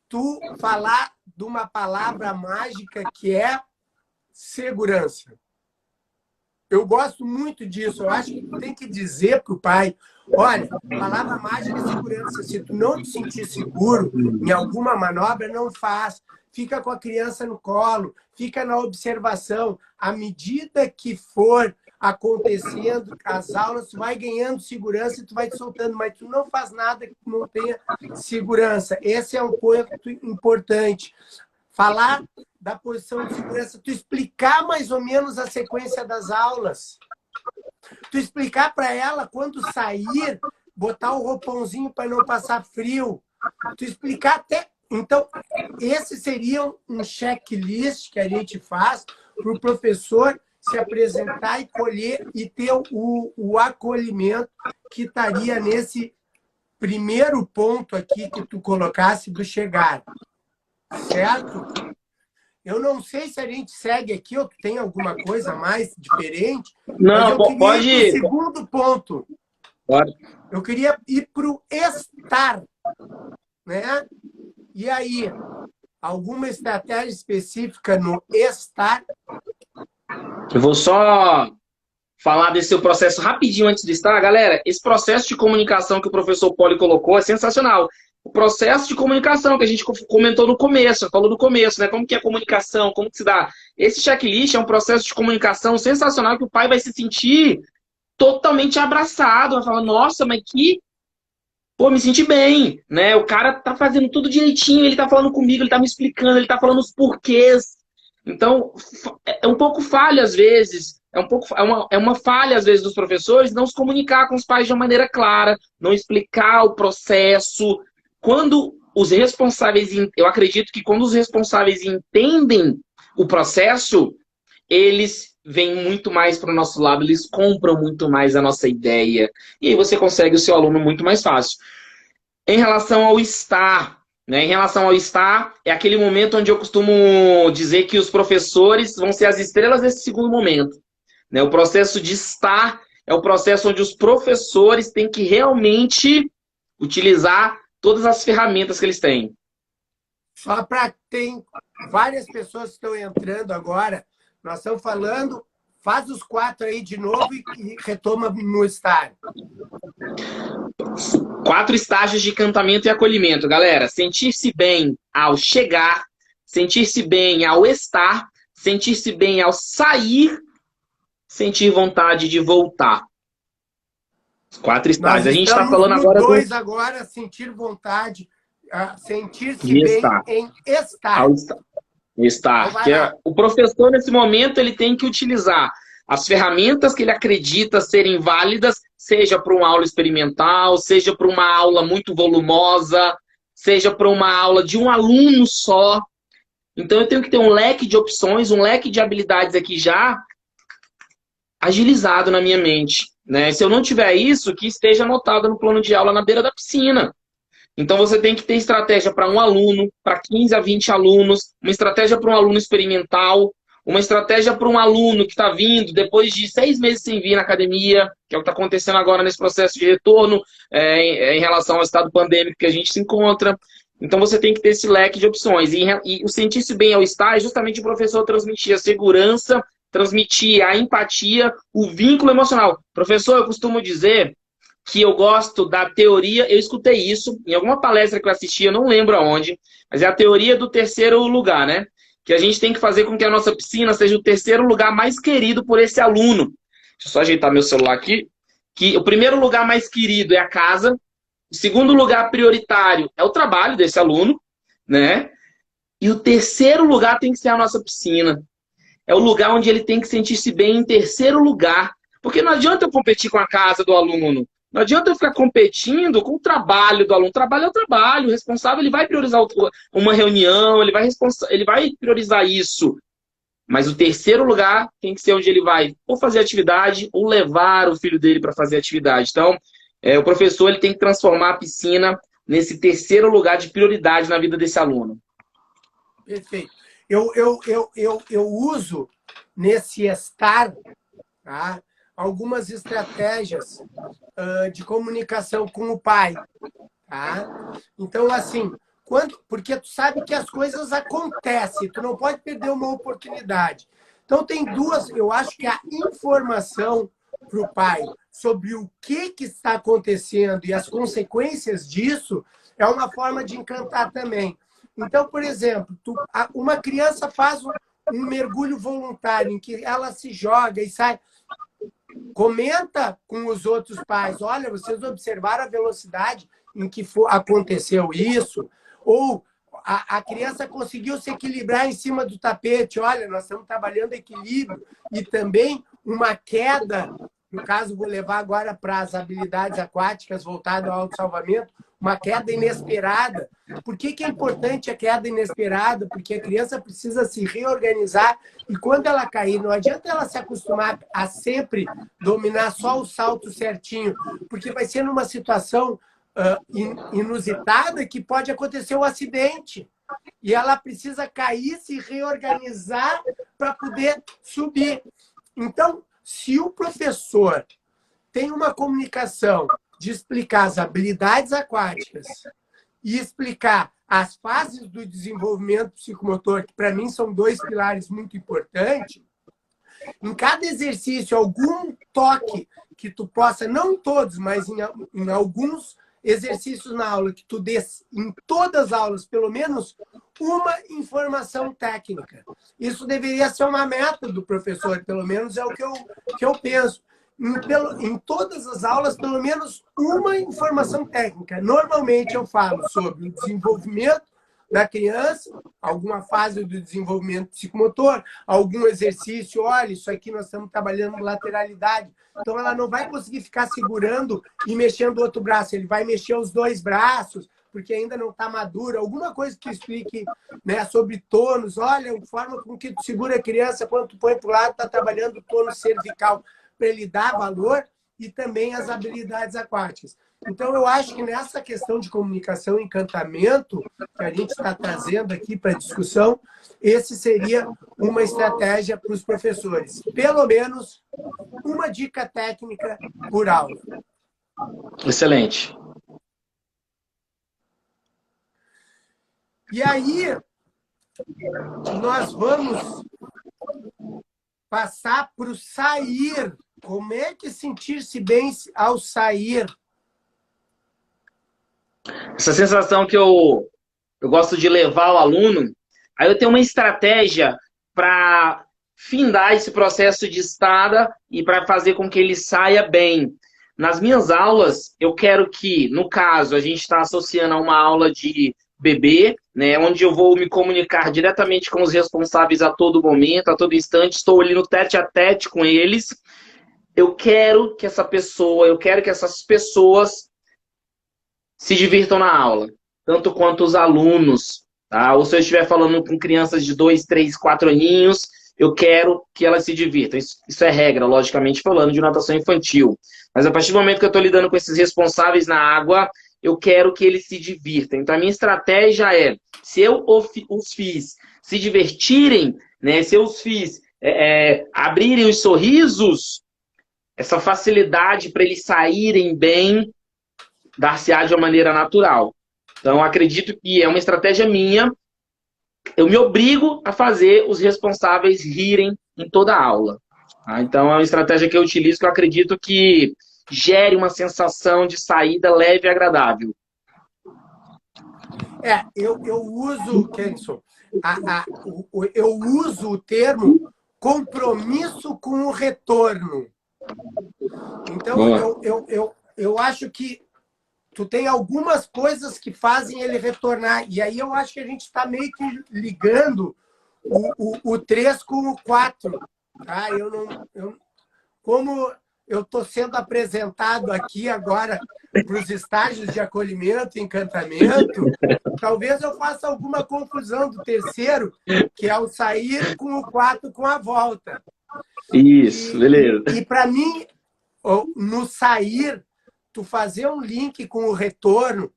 tu falar de uma palavra mágica que é segurança. Eu gosto muito disso. Eu acho que tu tem que dizer para o pai, olha, palavra mágica é segurança. Se tu não te sentir seguro em alguma manobra, não faz. Fica com a criança no colo, fica na observação. À medida que for acontecendo as aulas, tu vai ganhando segurança e tu vai te soltando, mas tu não faz nada que não tenha segurança. Esse é um ponto importante. Falar da posição de segurança, tu explicar mais ou menos a sequência das aulas. Tu explicar para ela quando sair, botar o roupãozinho para não passar frio. Tu explicar até... Então, esse seria um checklist que a gente faz para o professor se apresentar e colher e ter o acolhimento que estaria nesse primeiro ponto aqui que tu colocasse do chegar. certo? Eu não sei se a gente segue aqui ou tem alguma coisa mais diferente, mas Não, eu queria pode ir para o ir. segundo ponto. Pode. Eu queria ir para o estar, né? E aí, alguma estratégia específica no estar? Eu vou só falar desse seu processo rapidinho antes de estar. Galera, esse processo de comunicação que o professor Poli colocou é sensacional. O processo de comunicação que a gente comentou no começo, falou no começo, né? Como que é a comunicação, como que se dá. Esse checklist é um processo de comunicação sensacional que o pai vai se sentir totalmente abraçado, vai falar, nossa, mas que... Pô, me senti bem, né? O cara tá fazendo tudo direitinho, ele tá falando comigo, ele tá me explicando, ele tá falando os porquês. Então, é um pouco falha às vezes, é uma falha às vezes dos professores não se comunicar com os pais de uma maneira clara, não explicar o processo. Quando os responsáveis, eu acredito que quando os responsáveis entendem o processo, eles vêm muito mais para o nosso lado, eles compram muito mais a nossa ideia. E aí você consegue o seu aluno muito mais fácil. Em relação ao estar, né? Em relação ao estar, é aquele momento onde eu costumo dizer que os professores vão ser as estrelas desse segundo momento. Né? O processo de estar é o processo onde os professores têm que realmente utilizar todas as ferramentas que eles têm. Só para tem várias pessoas que estão entrando agora. Nós estamos falando, faz os 4 aí de novo e retoma no estar. 4 estágios de encantamento e acolhimento, galera. Sentir-se bem ao chegar, sentir-se bem ao estar, sentir-se bem ao sair, sentir vontade de voltar. 4 estágios. A gente está falando agora no 2 agora, sentir vontade, sentir-se bem estar. em estar. Estar. Então, o professor, nesse momento, ele tem que utilizar as ferramentas que ele acredita serem válidas, seja para uma aula experimental, seja para uma aula muito volumosa, seja para uma aula de um aluno só. Então, eu tenho que ter um leque de opções, um leque de habilidades aqui já agilizado na minha mente. Né? Se eu não tiver isso, que esteja anotado no plano de aula na beira da piscina. Então, você tem que ter estratégia para um aluno, para 15 a 20 alunos, uma estratégia para um aluno experimental, uma estratégia para um aluno que está vindo depois de 6 meses sem vir na academia, que é o que está acontecendo agora nesse processo de retorno em relação ao estado pandêmico que a gente se encontra. Então, você tem que ter esse leque de opções. E o sentir-se bem ao estar é justamente o professor transmitir a segurança, transmitir a empatia, o vínculo emocional. Professor, eu costumo dizer que eu gosto da teoria, eu escutei isso em alguma palestra que eu assisti, eu não lembro aonde, mas é a teoria do terceiro lugar, né? Que a gente tem que fazer com que a nossa piscina seja o terceiro lugar mais querido por esse aluno. Deixa eu só ajeitar meu celular aqui. Que o primeiro lugar mais querido é a casa, o segundo lugar prioritário é o trabalho desse aluno, né? E o terceiro lugar tem que ser a nossa piscina. É o lugar onde ele tem que sentir-se bem em terceiro lugar. Porque não adianta eu competir com a casa do aluno. Não adianta eu ficar competindo com o trabalho do aluno. O trabalho é o trabalho. O responsável ele vai priorizar uma reunião, ele vai priorizar isso. Mas o terceiro lugar tem que ser onde ele vai ou fazer atividade ou levar o filho dele para fazer atividade. Então, o professor ele tem que transformar a piscina nesse terceiro lugar de prioridade na vida desse aluno. Perfeito. Eu uso nesse estar, tá, algumas estratégias de comunicação com o pai. Tá? Então, assim, porque tu sabe que as coisas acontecem, tu não pode perder uma oportunidade. Então, tem duas, eu acho que a informação para o pai sobre o que está acontecendo e as consequências disso é uma forma de encantar também. Então, por exemplo, uma criança faz um mergulho voluntário em que ela se joga e sai. Comenta com os outros pais, olha, vocês observaram a velocidade em que aconteceu isso? Ou a criança conseguiu se equilibrar em cima do tapete, olha, nós estamos trabalhando equilíbrio. E também uma queda, no caso, vou levar agora para as habilidades aquáticas voltadas ao autossalvamento, uma queda inesperada. Por que é importante a queda inesperada? Porque a criança precisa se reorganizar e quando ela cair, não adianta ela se acostumar a sempre dominar só o salto certinho, porque vai ser numa situação inusitada que pode acontecer um acidente. e ela precisa cair, se reorganizar para poder subir. Então, se o professor tem uma comunicação de explicar as habilidades aquáticas e explicar as fases do desenvolvimento psicomotor, que para mim são dois pilares muito importantes, em cada exercício, algum toque que tu possa, não em todos, mas em alguns exercícios na aula, que tu dê em todas as aulas, pelo menos uma informação técnica. Isso deveria ser uma meta do professor, pelo menos é o que eu penso. Em todas as aulas, pelo menos uma informação técnica. Normalmente eu falo sobre o desenvolvimento da criança, alguma fase do desenvolvimento psicomotor, algum exercício, olha, isso aqui nós estamos trabalhando lateralidade. Então ela não vai conseguir ficar segurando e mexendo o outro braço, ele vai mexer os dois braços, porque ainda não está maduro. Alguma coisa que explique, né, sobre tônus, olha, a forma com que tu segura a criança, quando tu põe para o lado, está trabalhando o tônus cervical, para ele dar valor, e também as habilidades aquáticas. Então, eu acho que nessa questão de comunicação e encantamento, que a gente está trazendo aqui para a discussão, esse seria uma estratégia para os professores. Pelo menos uma dica técnica por aula. Excelente. E aí, nós vamos passar para o sair. Como é que sentir-se bem ao sair? Essa sensação que eu gosto de levar o aluno, aí eu tenho uma estratégia para findar esse processo de estada e para fazer com que ele saia bem. Nas minhas aulas, eu quero que, no caso, a gente está associando a uma aula de bebê, né, onde eu vou me comunicar diretamente com os responsáveis a todo momento, a todo instante, estou ali no tete-a-tete com eles. Eu quero que essas pessoas se divirtam na aula, tanto quanto os alunos, tá? Ou se eu estiver falando com crianças de 2, 3, 4 aninhos, eu quero que elas se divirtam. Isso é regra, logicamente, falando de natação infantil. Mas a partir do momento que eu estou lidando com esses responsáveis na água, eu quero que eles se divirtam. Então, a minha estratégia é, se eu os fiz se divertirem, né, se eu os fiz abrirem os sorrisos, essa facilidade para eles saírem bem, dar-se-á de uma maneira natural. Então, acredito que é uma estratégia minha. Eu me obrigo a fazer os responsáveis rirem em toda a aula. Tá? Então, é uma estratégia que eu utilizo, que eu acredito que gere uma sensação de saída leve e agradável. Eu uso, Kenson, eu uso o termo compromisso com o retorno. Então, eu acho que tu tem algumas coisas que fazem ele retornar. E aí eu acho que a gente está meio que ligando o 3 com o 4. Tá? Como eu estou sendo apresentado aqui agora para os estágios de acolhimento e encantamento, talvez eu faça alguma confusão do terceiro, que é o sair, com o 4 com a volta. Isso, beleza. E para mim, no sair, tu fazer um link com o retorno,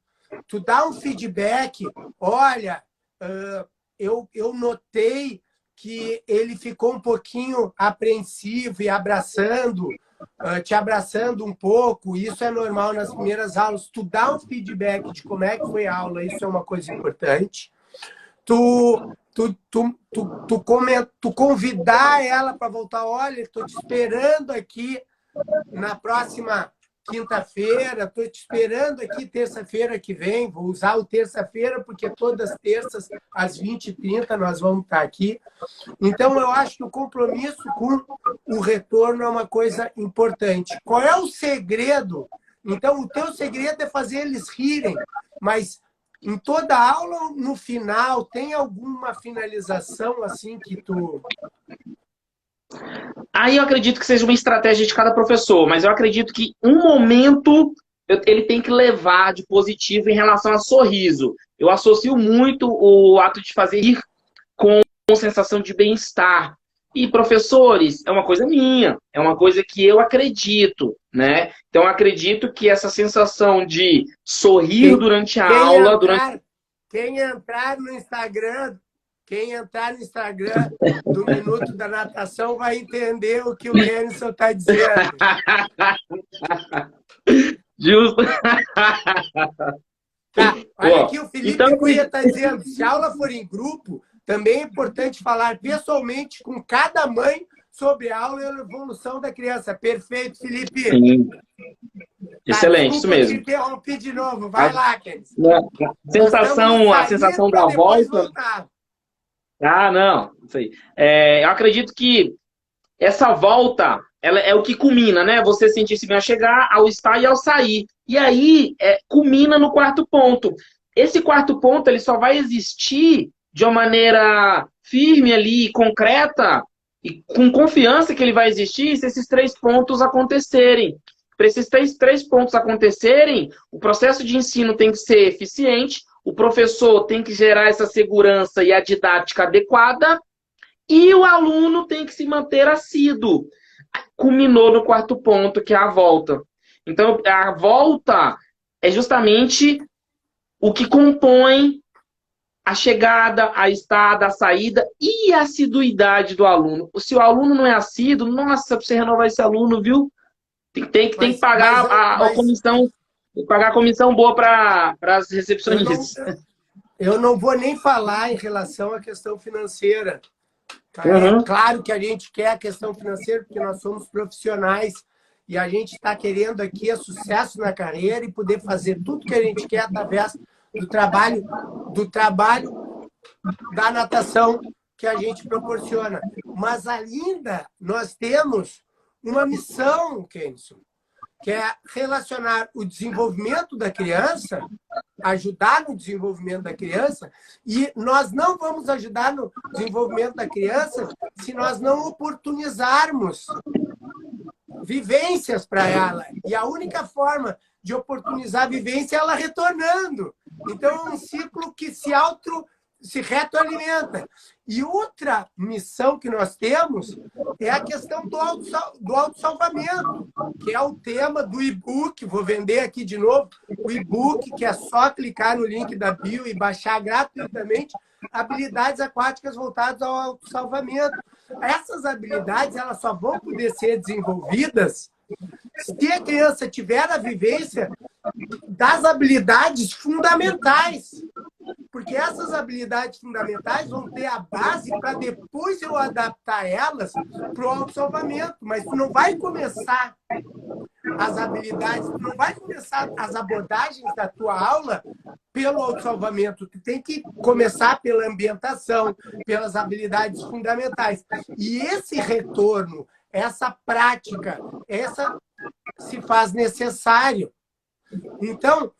tu dá um feedback, olha, eu notei que ele ficou um pouquinho apreensivo e te abraçando um pouco, isso é normal nas primeiras aulas, tu dá um feedback de como é que foi a aula, isso é uma coisa importante. Tu convidar ela para voltar, olha, estou te esperando aqui na próxima quinta-feira, estou te esperando aqui terça-feira que vem, vou usar o terça-feira, porque todas as terças, às 20h30, nós vamos estar aqui. Então, eu acho que o compromisso com o retorno é uma coisa importante. Qual é o segredo? Então, o teu segredo é fazer eles rirem, mas em toda aula, no final, tem alguma finalização assim que tu... Aí eu acredito que seja uma estratégia de cada professor, mas eu acredito que um momento ele tem que levar de positivo em relação a sorriso. Eu associo muito o ato de fazer rir com sensação de bem-estar. E, professores, é uma coisa minha, é uma coisa que eu acredito, né? Então, eu acredito que essa sensação de sorrir durante a aula... Quem entrar no Instagram do Minuto da Natação vai entender o que o Kenison está dizendo. Justo. Tá, olha aqui o Felipe Então, Cunha está dizendo, se a aula for em grupo, também é importante falar pessoalmente com cada mãe sobre a aula e a evolução da criança. Perfeito, Felipe. Sim. Tá, Excelente, isso mesmo. Te interrompi de novo. Vai lá, Kenison. A sensação da volta. Ah, não. Isso aí. Eu acredito que essa volta ela é o que culmina, né? Você sentir-se bem ao chegar, ao estar e ao sair. E aí, culmina no quarto ponto. Esse quarto ponto ele só vai existir de uma maneira firme ali, concreta, e com confiança que ele vai existir se esses 3 pontos acontecerem. Para esses três pontos acontecerem, o processo de ensino tem que ser eficiente, o professor tem que gerar essa segurança e a didática adequada, e o aluno tem que se manter assíduo. Culminou no quarto ponto, que é a volta. Então, a volta é justamente o que compõe a chegada, a estada, a saída e a assiduidade do aluno. Se o aluno não é assíduo, nossa, para você renovar esse aluno, viu? Tem que pagar a comissão, pagar a comissão boa para as recepcionistas. Eu não vou nem falar em relação à questão financeira. Uhum. É claro que a gente quer a questão financeira, porque nós somos profissionais e a gente está querendo aqui sucesso na carreira e poder fazer tudo que a gente quer através do trabalho da natação que a gente proporciona. Mas ainda nós temos uma missão, Kenison, que é relacionar o desenvolvimento da criança, ajudar no desenvolvimento da criança, e nós não vamos ajudar no desenvolvimento da criança se nós não oportunizarmos vivências para ela. E a única forma de oportunizar a vivência é ela retornando. Então, é um ciclo que se retroalimenta. E outra missão que nós temos é a questão do autossalvamento, que é o tema do e-book. Vou vender aqui de novo o e-book, que é só clicar no link da bio e baixar gratuitamente habilidades aquáticas voltadas ao autossalvamento. Essas habilidades elas só vão poder ser desenvolvidas se a criança tiver a vivência das habilidades fundamentais. Porque essas habilidades fundamentais vão ter a base para depois eu adaptar elas para o autossalvamento. Mas tu não vai começar as habilidades, tu não vai começar as abordagens da tua aula pelo autossalvamento. Tu tem que começar pela ambientação, pelas habilidades fundamentais. E esse retorno, essa prática, essa se faz necessário. Então,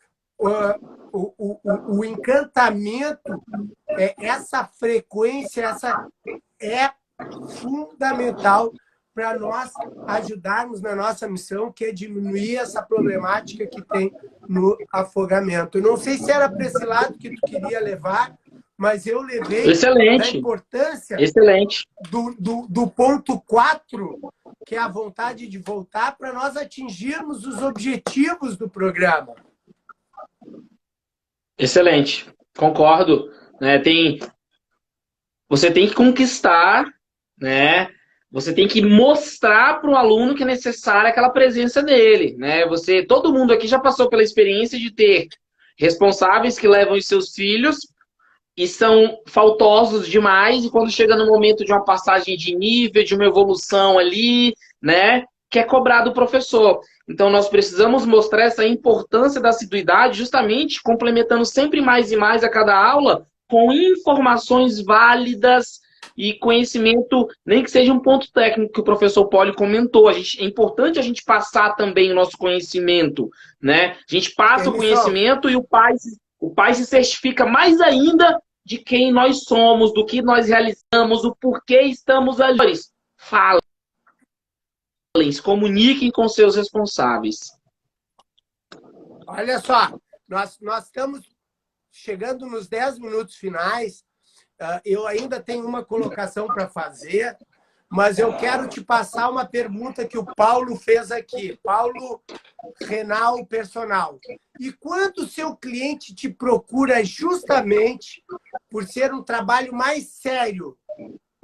o encantamento, essa frequência, essa é fundamental para nós ajudarmos na nossa missão, que é diminuir essa problemática que tem no afogamento. Eu não sei se era para esse lado que tu queria levar, mas eu levei a importância do ponto 4, que é a vontade de voltar, para nós atingirmos os objetivos do programa. Excelente, concordo. Você tem que conquistar, né? Você tem que mostrar para o aluno que é necessária aquela presença dele, né? Todo mundo aqui já passou pela experiência de ter responsáveis que levam os seus filhos e são faltosos demais, e quando chega no momento de uma passagem de nível, de uma evolução ali, né? Quer cobrar do professor. Então, nós precisamos mostrar essa importância da assiduidade, justamente complementando sempre mais e mais a cada aula com informações válidas e conhecimento, nem que seja um ponto técnico que o professor Poli comentou. É importante a gente passar também o nosso conhecimento, né? A gente passa o conhecimento e o pai se certifica mais ainda de quem nós somos, do que nós realizamos, o porquê estamos ali. Fala. Comuniquem com seus responsáveis. Olha só, nós estamos chegando nos 10 minutos finais. Eu ainda tenho uma colocação para fazer, mas eu quero te passar uma pergunta que o Paulo fez aqui. Paulo Renal Personal. E quando o seu cliente te procura justamente por ser um trabalho mais sério,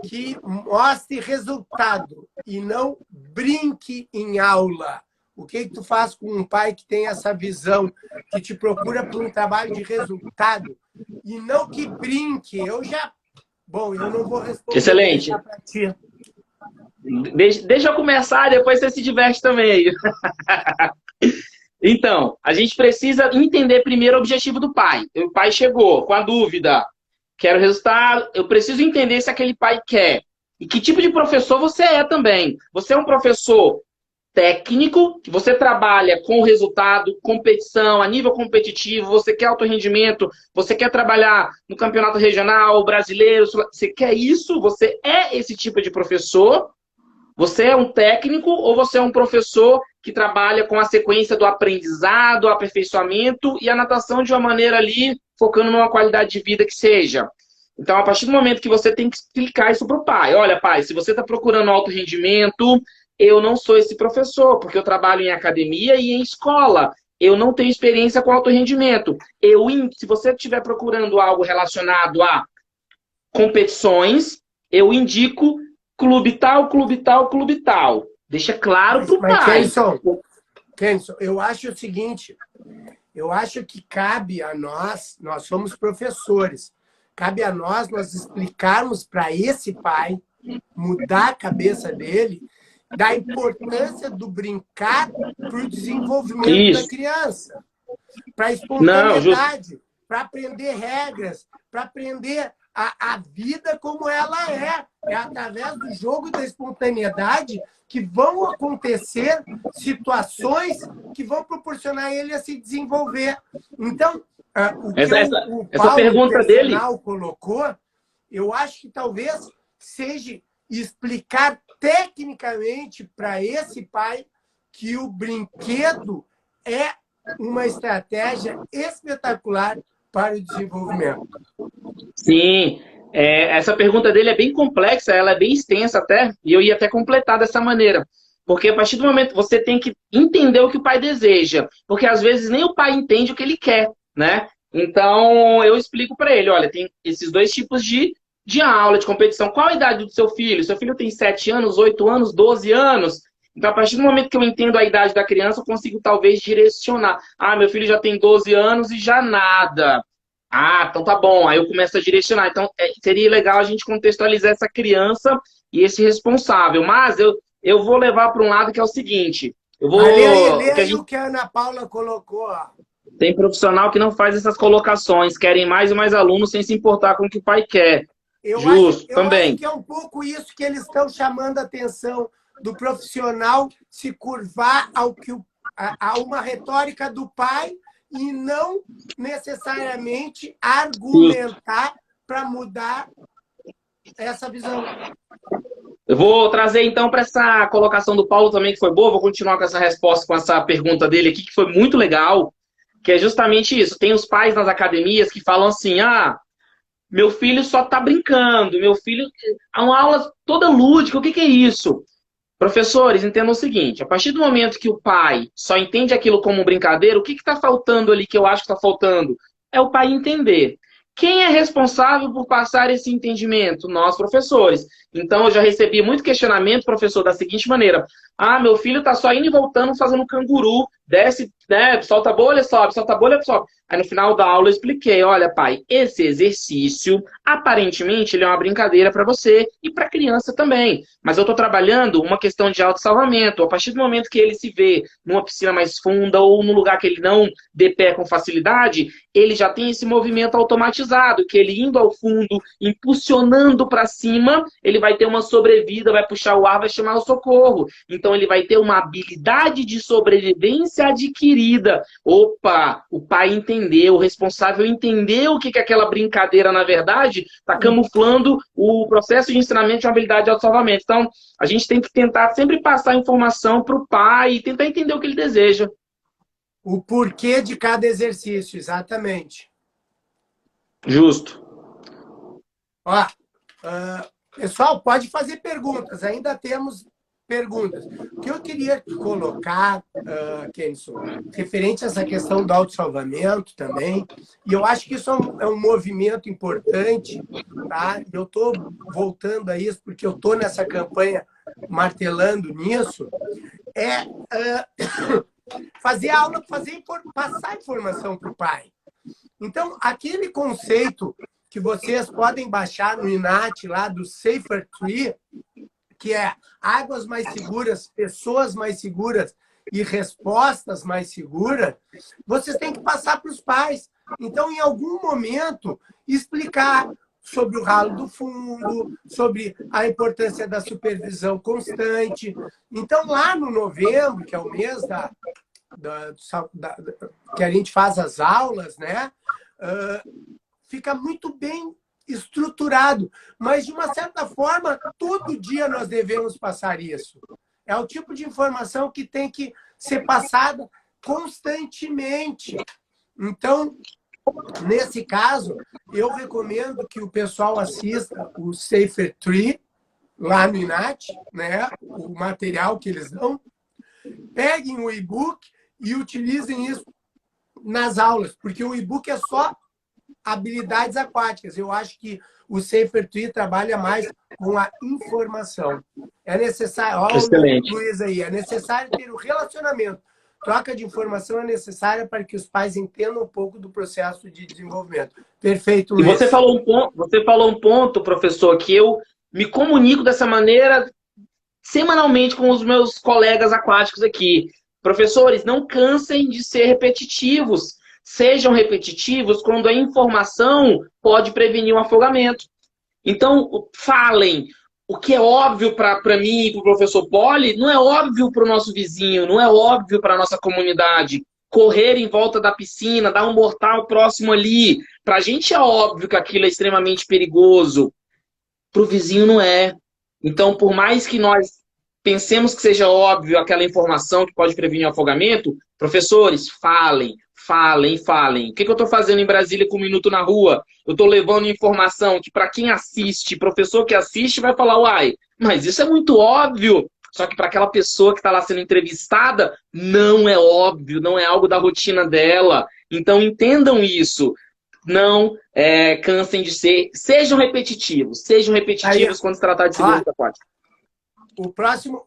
que mostre resultado e não brinque em aula, o que tu faz com um pai que tem essa visão, que te procura por um trabalho de resultado e não que brinque? Bom, eu não vou responder. Excelente. Vou deixar pra ti. Deixa eu começar, depois você se diverte também. Então, a gente precisa entender primeiro o objetivo do pai. O pai chegou com a dúvida, quero resultado, eu preciso entender se aquele pai quer. E que tipo de professor você é também. Você é um professor técnico, que você trabalha com resultado, competição, a nível competitivo, você quer alto rendimento, você quer trabalhar no campeonato regional, brasileiro, você quer isso? Você é esse tipo de professor? Você é um técnico ou você é um professor que trabalha com a sequência do aprendizado, aperfeiçoamento e a natação de uma maneira ali, focando numa qualidade de vida que seja? Então, a partir do momento que você tem que explicar isso para o pai. Olha, pai, se você está procurando alto rendimento, eu não sou esse professor, porque eu trabalho em academia e em escola. Eu não tenho experiência com alto rendimento. Se você estiver procurando algo relacionado a competições, eu indico clube tal, clube tal, clube tal. Deixa claro para o pai. Kenson, eu acho o seguinte, eu acho que cabe a nós somos professores, cabe a nós explicarmos para esse pai, mudar a cabeça dele, da importância do brincar para o desenvolvimento da criança, para a espontaneidade, para aprender regras, para aprender a vida como ela é. É através do jogo e da espontaneidade que vão acontecer situações que vão proporcionar ele a se desenvolver. Então, o que o Paulo pergunta dele colocou, eu acho que talvez seja explicar tecnicamente para esse pai que o brinquedo é uma estratégia espetacular para o desenvolvimento. Sim, essa pergunta dele é bem complexa, ela é bem extensa até, e eu ia até completar dessa maneira. Porque a partir do momento você tem que entender o que o pai deseja, porque às vezes nem o pai entende o que ele quer, né? Então eu explico para ele, olha, tem esses dois tipos de aula, de competição. Qual a idade do seu filho? Seu filho tem 7 anos, 8 anos, 12 anos? Então, a partir do momento que eu entendo a idade da criança, eu consigo talvez direcionar. Ah, meu filho já tem 12 anos e já nada. Ah, então tá bom. Aí eu começo a direcionar. Então, seria legal a gente contextualizar essa criança e esse responsável. Mas eu vou levar para um lado que é o seguinte. Lê aí o que a Ana Paula colocou. Tem profissional que não faz essas colocações, querem mais e mais alunos sem se importar com o que o pai quer. Justo, também. Eu acho que é um pouco isso que eles estão chamando a atenção do profissional se curvar a uma retórica do pai e não necessariamente argumentar para mudar essa visão. Eu vou trazer então para essa colocação do Paulo também, que foi boa, vou continuar com essa resposta, com essa pergunta dele aqui, que foi muito legal, que é justamente isso. Tem os pais nas academias que falam assim, meu filho só está brincando, meu filho... É uma aula toda lúdica, o que é isso? Professores, entendam o seguinte, a partir do momento que o pai só entende aquilo como brincadeira, o que está faltando ali, que eu acho que está faltando? É o pai entender. Quem é responsável por passar esse entendimento? Nós, professores. Então, eu já recebi muito questionamento, professor, da seguinte maneira. Meu filho está só indo e voltando, fazendo canguru, desce, né, solta a bolha, sobe, solta a bolha, sobe. Aí, no final da aula, eu expliquei, olha, pai, esse exercício, aparentemente, ele é uma brincadeira para você e para a criança também. Mas eu estou trabalhando uma questão de autossalvamento. A partir do momento que ele se vê numa piscina mais funda ou num lugar que ele não dê pé com facilidade, ele já tem esse movimento automatizado, que ele indo ao fundo, impulsionando para cima, ele vai ter uma sobrevida, vai puxar o ar, vai chamar o socorro. Então ele vai ter uma habilidade de sobrevivência adquirida. Opa, o pai entendeu, o responsável entendeu o que é aquela brincadeira, na verdade, está camuflando o processo de ensinamento de uma habilidade de autossalvamento. Então, a gente tem que tentar sempre passar informação para o pai e tentar entender o que ele deseja. O porquê de cada exercício, exatamente. Justo. Pessoal, pode fazer perguntas, ainda temos perguntas. O que eu queria colocar, Kenson, referente a essa questão do autossalvamento também, e eu acho que isso é um movimento importante, tá? Eu estou voltando a isso, porque eu estou nessa campanha martelando nisso, fazer aula, passar informação para o pai. Então, aquele conceito que vocês podem baixar no INAT, lá do Safer Tree, que é águas mais seguras, pessoas mais seguras e respostas mais seguras, vocês têm que passar para os pais. Então, em algum momento, explicar sobre o ralo do fundo, sobre a importância da supervisão constante. Então, lá no novembro, que é o mês que a gente faz as aulas, né? Fica muito bem estruturado, mas de uma certa forma, todo dia nós devemos passar isso. É o tipo de informação que tem que ser passada constantemente. Então, nesse caso, eu recomendo que o pessoal assista o Safer Tree, lá no INAT, né? O material que eles dão, peguem o e-book e utilizem isso nas aulas, porque o e-book é só habilidades aquáticas. Eu acho que o Safer Tree trabalha mais com a informação. É necessário, olha o Luiz aí, é necessário ter o relacionamento. Troca de informação é necessária para que os pais entendam um pouco do processo de desenvolvimento. Perfeito, Luiz. E você falou um ponto, professor, que eu me comunico dessa maneira semanalmente com os meus colegas aquáticos aqui. Professores, não cansem de ser repetitivos. Sejam repetitivos quando a informação pode prevenir um afogamento. Então, falem. O que é óbvio para mim e para o professor Poli, não é óbvio para o nosso vizinho, não é óbvio para a nossa comunidade. Correr em volta da piscina, dar um mortal próximo ali. Para a gente é óbvio que aquilo é extremamente perigoso. Para o vizinho não é. Então, por mais que nós pensemos que seja óbvio aquela informação que pode prevenir o afogamento, professores, falem. Falem, falem. O que eu estou fazendo em Brasília com um minuto na rua? Eu estou levando informação que para quem assiste, professor que assiste vai falar, uai, mas isso é muito óbvio. Só que para aquela pessoa que está lá sendo entrevistada, não é óbvio, não é algo da rotina dela. Então entendam isso. Não cansem de ser. Sejam repetitivos aí, quando se tratar de segurança aquática.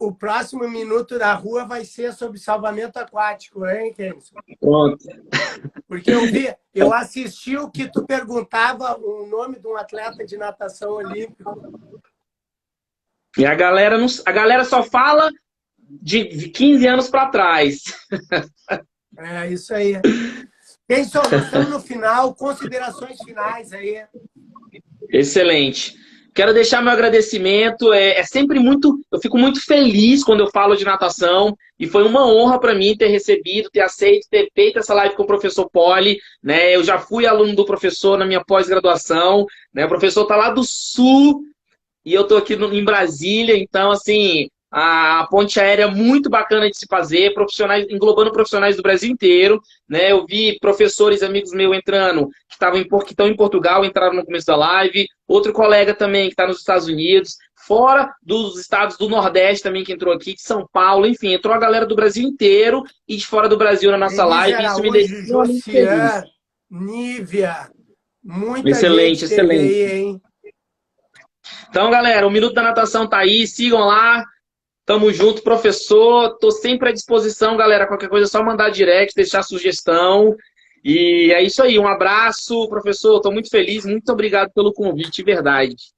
O próximo minuto da rua vai ser sobre salvamento aquático, hein, Kenson? Pronto. Porque eu assisti o que tu perguntava o nome de um atleta de natação olímpico. E a galera só fala de 15 anos para trás. É isso aí. Kenson, nós estamos no final, considerações finais aí. Excelente. Quero deixar meu agradecimento. Sempre muito. Eu fico muito feliz quando eu falo de natação. E foi uma honra para mim ter recebido, ter aceito, ter feito essa live com o professor Poli. Né? Eu já fui aluno do professor na minha pós-graduação. Né? O professor está lá do Sul e eu estou aqui em Brasília. Então, assim, a ponte aérea é muito bacana de se fazer, englobando profissionais do Brasil inteiro. Né? Eu vi professores, amigos meus entrando, que estão em Portugal, entraram no começo da live. Outro colega também que está nos Estados Unidos. Fora dos estados do Nordeste também que entrou aqui, de São Paulo. Enfim, entrou a galera do Brasil inteiro e de fora do Brasil na nossa live. Isso me deixou muito feliz. Nívia, muita excelente, gente excelente. Aí, hein? Então, galera, o Minuto da Natação tá aí. Sigam lá. Tamo junto, professor. Tô sempre à disposição, galera. Qualquer coisa é só mandar direct, deixar sugestão. E é isso aí. Um abraço, professor. Tô muito feliz. Muito obrigado pelo convite, de verdade.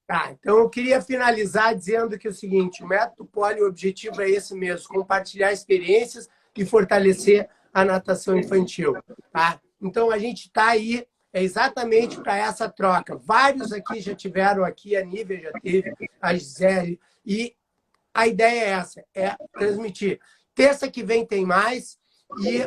Tá, então eu queria finalizar dizendo que é o seguinte, o método Poli, o objetivo é esse mesmo, compartilhar experiências e fortalecer a natação infantil. Tá? Então a gente está aí exatamente para essa troca. Vários aqui já tiveram aqui, a Nívia já teve, a Gisele, e a ideia é essa, é transmitir. Terça que vem tem mais e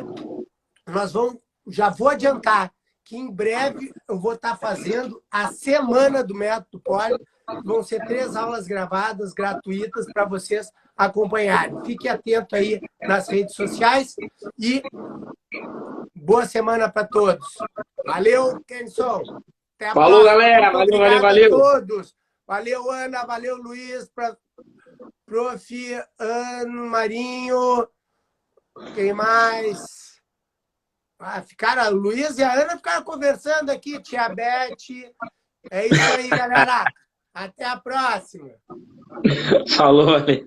já vou adiantar que em breve eu vou estar fazendo a semana do método Poli. Vão ser 3 aulas gravadas, gratuitas, para vocês acompanharem. Fique atento aí nas redes sociais e boa semana para todos. Valeu, Kenson. Falou, galera. Valeu. A todos. Valeu, Ana. Valeu, Luiz. Prof. Ano Marinho. Quem mais? A Luiz e a Ana ficaram conversando aqui. Tia Beth. É isso aí, galera. Até a próxima. Falou, valeu.